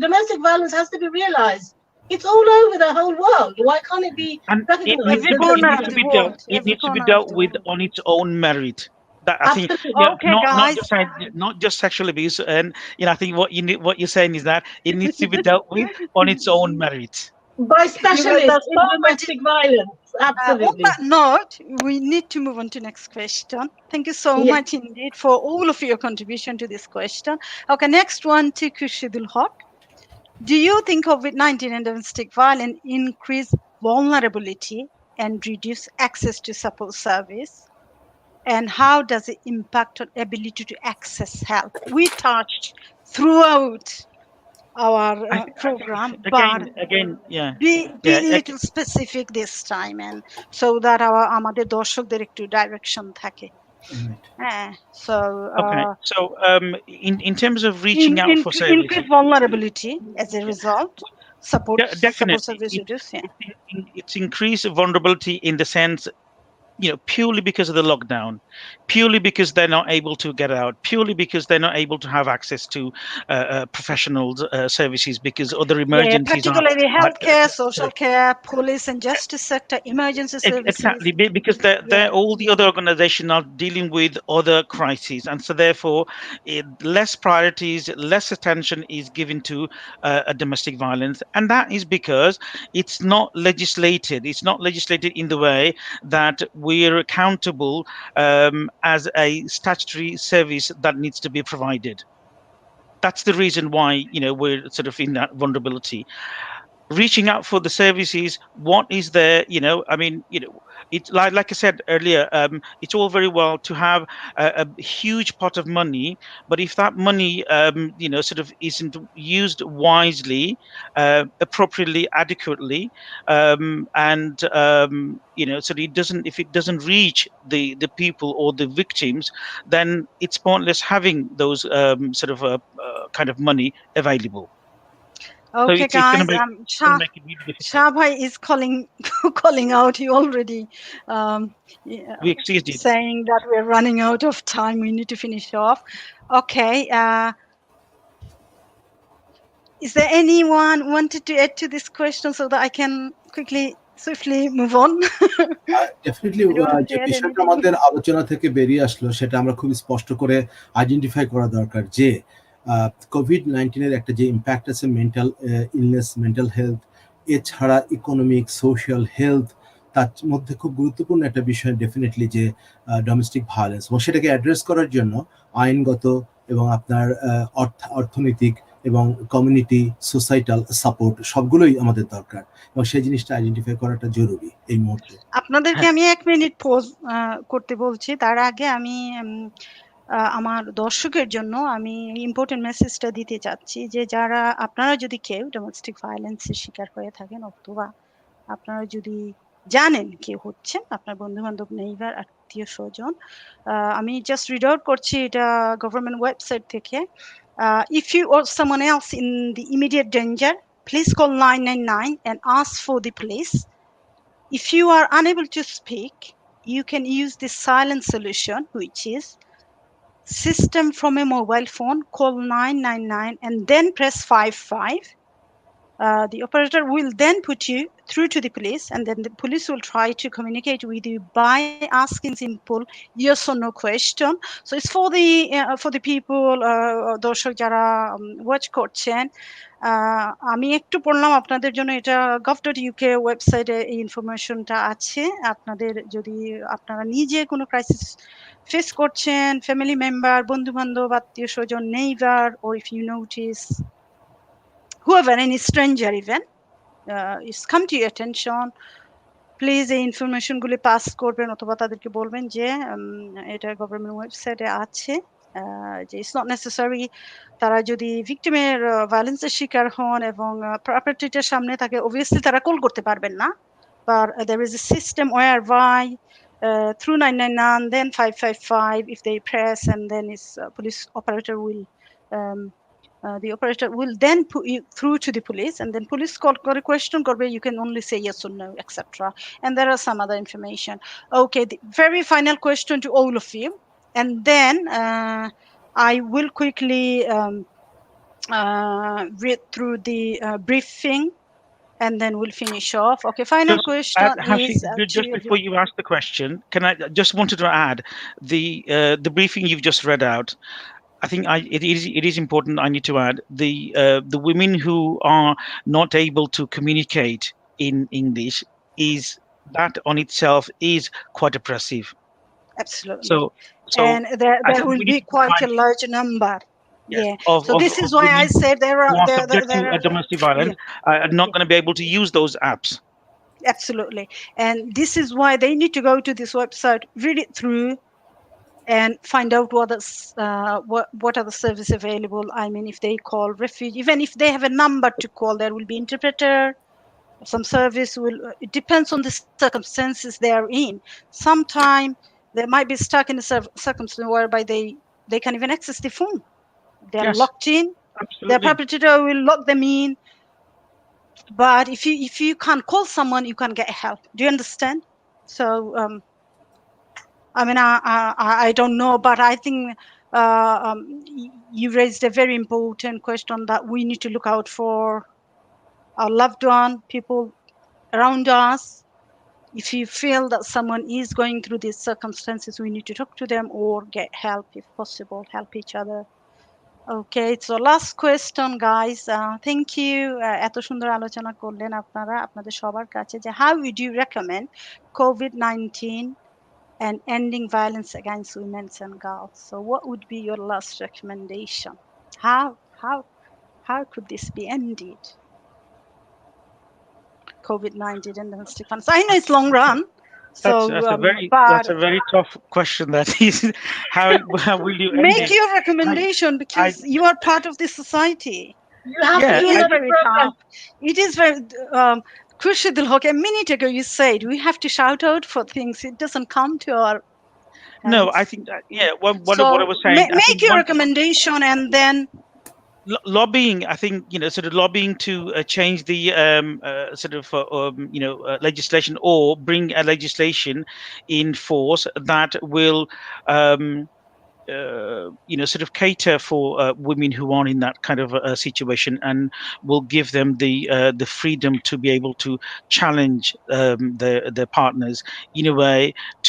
domestic violence has to be realized. It's all over the whole world. Why can't it be And recognized Every as a corner needs of to the be violence? dealt. world. It Every needs to be corner of dealt the with world. on its own merit. That I think, Absolutely. Okay, not guys. just not just sexual abuse, and I think what you're saying is that it needs to be dealt with on its own merit. By You guys are specialists in so much. domestic violence. On Absolutely. that note, we need to move on to next question. Thank you so Yes. much indeed for all of your contribution to this question. Okay, next one to Khurshidul Haque. Do you think COVID-19 and domestic violence increase vulnerability and reduce access to support service? And how does it impact on ability to access help? We touched throughout our I think program, but again, yeah, be yeah. little specific this time, and so that আমাদের দর্শকদের একটু direction থাকে. Right. So Okay, so in terms of reaching out for services, increase vulnerability as a result, support definitely service reduce. Yeah. it's increased vulnerability in the sense, purely because of the lockdown, purely because they're not able to get out, purely because they're not able to have access to professional services because other Yeah, emergencies particularly are healthcare, social care, police and justice sector, emergency services. Exactly, because they're Yeah. all the other organizations are dealing with other crises, and so therefore, less priorities, less attention is given to a domestic violence, and that is because it's not legislated. It's not legislated in the way that we're accountable as a statutory service that needs to be provided. That's the reason why we're sort of in that vulnerability. Reaching out for the services, what is there, I mean, it's like I said earlier, it's all very well to have a huge pot of money, but if that money sort of isn't used wisely, appropriately, adequately, and so if it doesn't reach the people or the victims, then it's pointless having those sort of kind of money available. So Okay, it's going to guys. make it really difficult. Shah Bhai is calling calling out. He already yeah, We exceeded. saying that we're running out of time. We need to finish off. Okay. Is there anyone wanted to add to this question so that I can swiftly move on? Definitely Anyone want to যে add বিষয়টা anything? আমাদের আলোচনা থেকে বেরিয়ে আসলো সেটা আমরা খুবই স্পষ্ট করে আইডেন্টিফাই করা দরকার যে কোভিড-19 এর একটা যে ইম্প্যাক্ট আছে মেন্টাল ইলনেস, মেন্টাল হেলথ, এছাড়া ইকোনমিক, সোশ্যাল হেলথ, তার মধ্যে খুব গুরুত্বপূর্ণ একটা বিষয় ডেফিনেটলি যে ডোমেস্টিক ভায়োলেন্স, এবং সেটাকে অ্যাড্রেস করার জন্য আইনগত এবং আপনার অর্থনৈতিক এবং কমিউনিটি সোসাইটাল সাপোর্ট সবগুলোই আমাদের দরকার, এবং সেই জিনিসটা আইডেন্টিফাই করাটা জরুরি এই মুহূর্তে। আপনাদেরকে আমি 1 মিনিট পজ করতে বলছি। তার আগে আমি আমার দর্শকের জন্য আমি ইম্পর্টেন্ট মেসেজটা দিতে চাচ্ছি যে যারা আপনারা যদি কেউ ডোমেস্টিক ভায়োলেন্সের শিকার হয়ে থাকেন, অথবা আপনারা যদি জানেন কেউ হচ্ছেন, আপনার বন্ধু-বান্ধব, নেইবার, আত্মীয়-স্বজন, আমি জাস্ট রিড আউট করছি এটা গভর্নমেন্ট ওয়েবসাইট থেকে। If you or someone else in the immediate danger, please call 999 and ask for the police. If you are unable to speak, you can use the silent solution, which is system from a mobile phone, call 999 and then press 55. The operator will then put you through to the police, and then the police will try to communicate with you by asking simple yes or no question. So it's for the people, দর্শক যারা watch করছেন, আমি একটু পড়লাম আপনাদের জন্য, এটা gov.uk ওয়েবসাইটে এই ইনফরমেশনটা আছে। আপনাদের যদি আপনারা নিজে কোনো ক্রাইসিস ফেস করছেন, ফ্যামিলি মেম্বার, বন্ধু-বান্ধব, আত্মীয়-স্বজন, neighbour, or if you notice whoever, any stranger even, is come to your attention, please এই ইনফরমেশন গুলি পাস করবেন অথবা তাদেরকে বলবেন যে এটা গভর্নমেন্ট ওয়েবসাইটে আছে, যে ইটস নট নেসেসারি তারা যদি ভিকটিমের ভায়োলেন্সের শিকার হন এবং পারপেট্রেটরের সামনে তাকে অবভিয়াসলি তারা কল করতে পারবেন না, but there is a system whereby through 999 then 555 if they press, and then police operator will the operator will then put you through to the police, and then police call a question where you can only say yes or no, etc. And there are some other information. Okay, the very final question to all of you, and then I will quickly read through the briefing, and then we'll finish off. Okay, final Just question Hashi, is just to before you ask the question, can I just wanted to add the briefing you've just read out. I think it is important. I need to add the women who are not able to communicate in English, is that on itself is quite oppressive. absolutely. So And I there think will we need be to quite a find, large number. yes, Yeah. So this of is why I women said there who are are subject to domestic yeah, violence are not going to be able to use those apps. absolutely. And this is why they need to go to this website, read it through, and find out what are the services available. I mean, if they call refuge, even if they have a number to call, there will be interpreter. Some service will. It depends on the circumstances they are in. Sometime they might be stuck in a circumstance whereby they can even access the phone. They're Yes, locked in. Their absolutely. perpetrator will lock them in. But if you can't call someone, you can get help. Do you understand? So I mean, I don't know, but I think you raised a very important question that we need to look out for our loved one, people around us. If you feel that someone is going through these circumstances, we need to talk to them or get help if possible, help each other. Okay, so last question, guys. Thank you. এত সুন্দর আলোচনা করলেন আপনারা, আপনাদের সবার কাছে, যে how would you recommend COVID-19 and ending violence against women and girls? So what would be your last recommendation? How how how could this be ended? COVID-19 and domestic violence. I know it's long run. So, but That's a very tough question. That is, how will you end make it? your recommendation, I because you are part of this society. You have to yeah, It do is another very program. tough. It is very. Khurshid, a minute ago you said we have to shout out for things. It doesn't come to our no, I hands. think that, yeah. What I So was saying, I make think your one recommendation, and then lobbying. I think sort of lobbying to change the sort of legislation, or bring a legislation in force that will sort of cater for women who are in that kind of a situation, and will give them the freedom to be able to challenge their partners in a way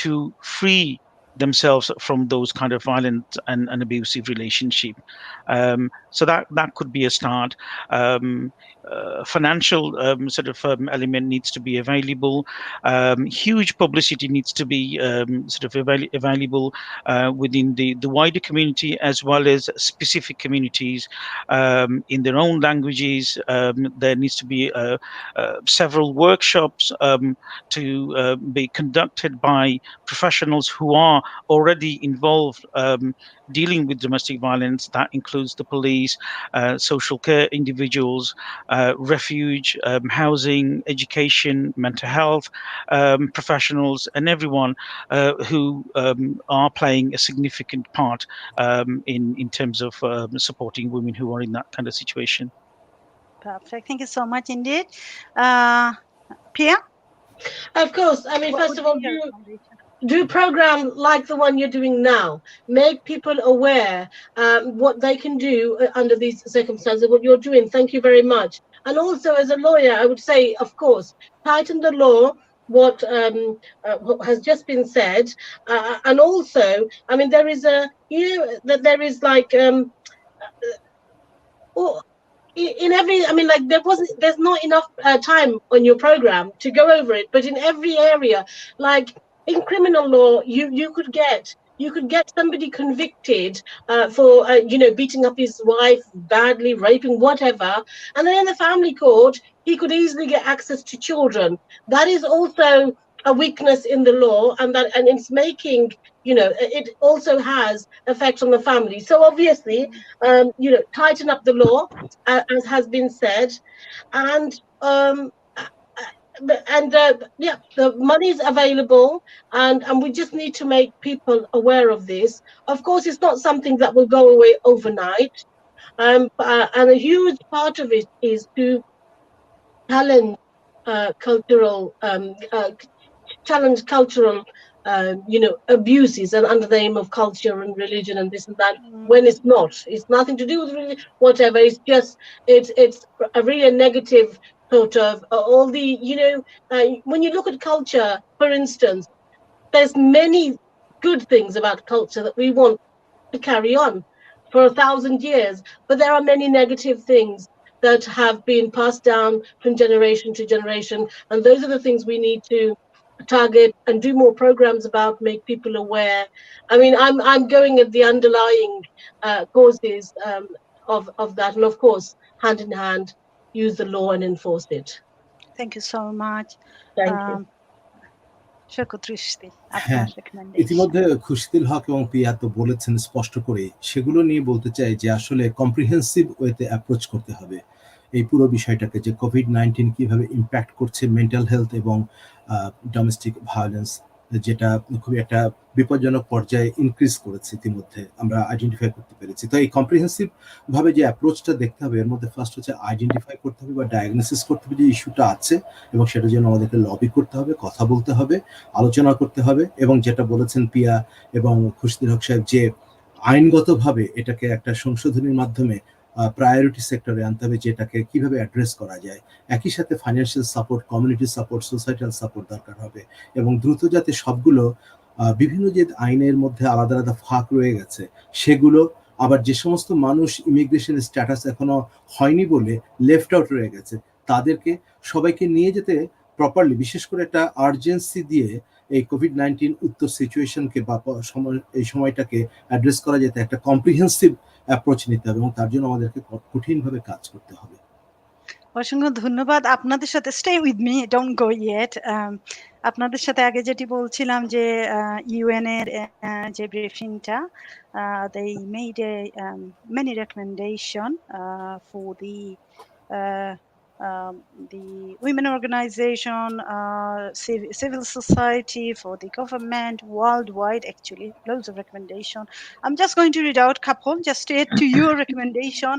to free themselves from those kind of violent and abusive relationship. So that could be a start. um, Financial sort of element needs to be available. Huge publicity needs to be sort of available within the wider community, as well as specific communities in their own languages. There needs to be several workshops to be conducted by professionals who are already involved dealing with domestic violence. That includes the police, social care individuals, refuge, housing, education, mental health professionals, and everyone who are playing a significant part in terms of supporting women who are in that kind of situation. perfect. Thank you so much indeed. Pia, Of course. I mean, what first would of be all, your recommendation? do program like the one you're doing now. Make people aware what they can do under these circumstances, what you're doing. Thank you very much. And also, as a lawyer, I would say, of course, tighten the law. What has just been said, and also, I mean, there is that there is like oh, in every, I mean, like there's not enough time on your program to go over it, but in every area, like in criminal law, you could get somebody convicted for beating up his wife badly, raping, whatever, and then in the family court he could easily get access to children. That is also a weakness in the law, and it's making, it also has effect on the family. So obviously, tighten up the law, as has been said, and yeah, the money is available, and we just need to make people aware of this. Of course, it's not something that will go away overnight, And a huge part of it is to challenge cultural challenge cultural abuses and under the name of culture and religion and this and that, when it's nothing to do with religion, whatever. It's just it's a really negative sort of all the when you look at culture, for instance, there's many good things about culture that we want to carry on for 1,000 years. But there are many negative things that have been passed down from generation to generation. And those are the things we need to target and do more programs about, make people aware. I mean, I'm going at the underlying causes of that. And of course, hand in hand, use the law and enforce it. Thank you so much. Thank you. Shaikat, Rushdie, হ্যাঁ, আপনার recommendation. ইতিমধ্যে খুরশিদুল হক এবং পিয়া তো বলেছেন স্পষ্ট করে, সেগুলো নিয়ে বলতে চাই যে আসলে কম্প্রিহেন্সিভ ওয়েতে অ্যাপ্রোচ করতে হবে এই পুরো বিষয়টাকে, যে কোভিড-19 কিভাবে ইম্প্যাক্ট করছে মেন্টাল হেলথ এবং ডোমেস্টিক ভায়োলেন্স, যেটা খুবই একটা বিপজ্জনক পর্যায়ে ইনক্রিজ করেছে ইতিমধ্যে আমরা আইডেন্টিফাই করতে পেরেছি। তো এই কম্প্রিহেন্সিভ ভাবে যে অ্যাপ্রোচটা দেখতে হবে, এর মধ্যে ফার্স্ট হচ্ছে আইডেন্টিফাই করতে হবে বা ডায়াগনোসিস করতে হবে যে ইস্যুটা আছে, এবং সেটার জন্য আমাদেরকে লবি করতে হবে, কথা বলতে হবে, আলোচনা করতে হবে, এবং যেটা বলেছেন পিয়া এবং খুরশিদুল হক সাহেব, যে আইনগতভাবে এটাকে একটা সংশোধনীর মাধ্যমে প্রায়োরিটি সেক্টরে আনতে হবে, যেটাকে কিভাবে অ্যাড্রেস করা যায়। একই সাথে financial support, community support, societal support দরকার হবে, এবং দ্রুত যাতে সবগুলো বিভিন্ন যে আইনের মধ্যে আলাদা আলাদা ফাঁক রয়ে গেছে সেগুলো, আবার যে সমস্ত মানুষ ইমিগ্রেশনের স্ট্যাটাস এখনো হয়নি বলে লেফট আউট রয়ে গেছে, তাদেরকে সবাইকে নিয়ে যেতে প্রপারলি, বিশেষ করে একটা আর্জেন্সি দিয়ে এই কোভিড-19 উত্তর সিচুয়েশনকে বা এই সময়টাকে অ্যাড্রেস করা যেতে একটা কম্প্রিহেন্সিভ অ্যাপ্রোচ নিতে হবে, এবং তার জন্য আমাদেরকে কঠিনভাবে কাজ করতে হবে। অসংখ্য ধন্যবাদ। আপনাদের সাথে stay with me, don't go yet. আপনাদের সাথে আগে যেটি বলছিলাম যে ইউএন এর যে ব্রিফিংটা, they made a many recommendation for the women organization, civil society, for the government worldwide, actually loads of recommendation. I'm just going to read out a couple just to add to your recommendation.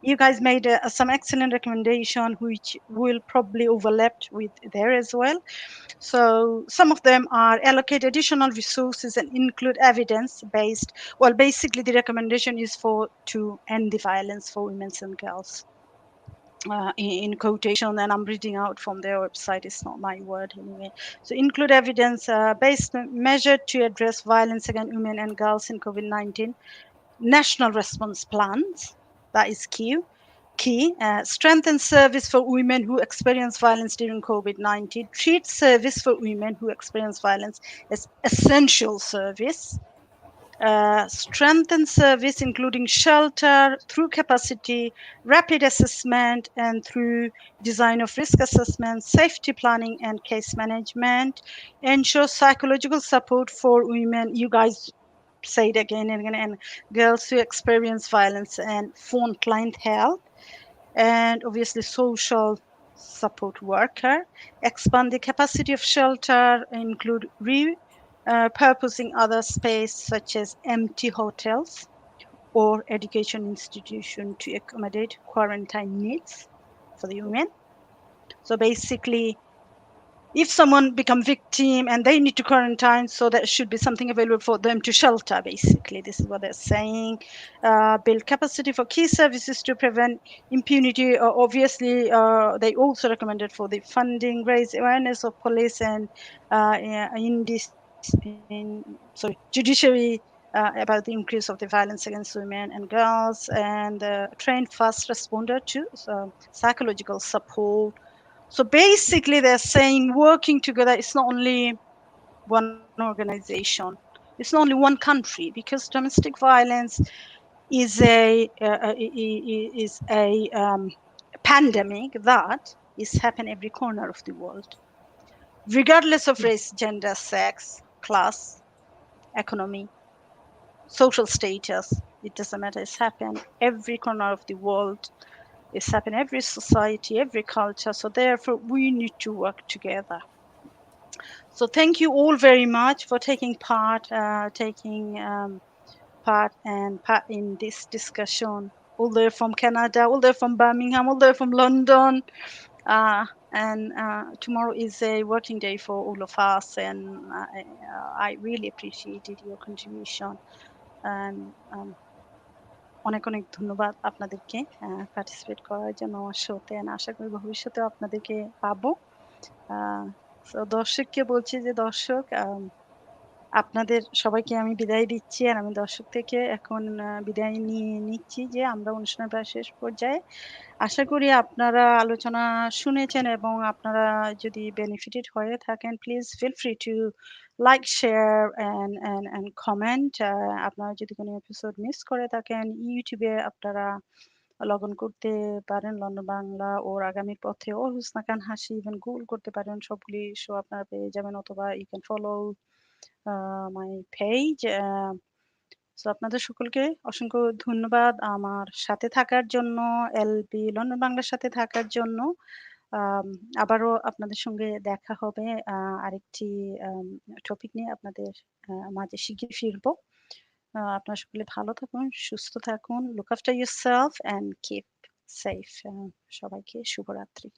You guys made some excellent recommendation which will probably overlap with there as well. So some of them are allocate additional resources and include evidence based. Well, basically the recommendation is to end the violence for women and girls. In quotation, and I'm reading out from their website, it's not my word anyway. So include evidence-based measure to address violence against women and girls in COVID-19, national response plans, that is key. Strengthen service for women who experience violence during COVID-19, treat service for women who experience violence as essential service. Strengthen service including shelter through capacity, rapid assessment, and through design of risk assessment, safety planning, and case management. Ensure psychological support for women, you guys say it again and again, and girls who experience violence, and frontline help, and obviously social support worker. Expand the capacity of shelter, include purposing other space such as empty hotels or education institution to accommodate quarantine needs for the women. So basically, if someone become victim and they need to quarantine, so there should be something available for them to shelter, basically. This is what they're saying. Build capacity for key services to prevent impunity. Obviously, they also recommended for the funding, raise awareness of police and judiciary about the increase of the violence against women and girls, and train fast responder to psychological support. So basically, they're saying working together. It's not only one organization. It's not only one country, because domestic violence is a pandemic that is happening every corner of the world, regardless of race, gender, sex, class, economy, social status. It doesn't matter. It's happening every corner of the world. It's happening every society, every culture. So therefore, we need to work together. So thank you all very much for taking part in this discussion. all the way from Canada, all the way from Birmingham, all the way from London. And tomorrow is a working day for all of us, and I really appreciated your contribution. And অনেক অনেক ধন্যবাদ আপনাদেরকে participate করার জন্য আমার শোতে। আশা করি ভবিষ্যতেও আপনাদেরকে পাবো। তো দর্শককে বলছি যে দর্শক, আপনাদের সবাইকে আমি বিদায় দিচ্ছি, আর আমি দর্শক থেকে এখন বিদায় নিয়ে নিচ্ছি যে আমরা অনুষ্ঠানের প্রায় শেষ পর্যায়ে। আশা করি আপনারা আলোচনা শুনেছেন এবং আপনারা যদি বেনিফিটেড হয়ে থাকেন, please feel free to like, share and comment. আপনারা যদি কোনো এপিসোড মিস করে থাকেন, ইউটিউবে আপনারা লগ অন করতে পারেন, লন্ডন বাংলা ওর আগামীর পথে ও হুসনা খান হাসি, ইভেন গুগল করতে পারেন, সবগুলি শো আপনারা পেয়ে যাবেন, অথবা you can follow my page. So আপনাদের সকলকে অসংখ্য ধন্যবাদ আমার সাথে থাকার জন্য, এলবি লন্ডন বাংলার সাথে থাকার জন্য। আবারও আপনাদের সঙ্গে দেখা হবে আরেকটি টপিক নিয়ে, আপনাদের মাঝে শিগগির ফিরবো। আপনারা সকলে ভালো থাকুন, সুস্থ থাকুন, look after yourself and keep safe. সবাইকে শুভরাত্রি।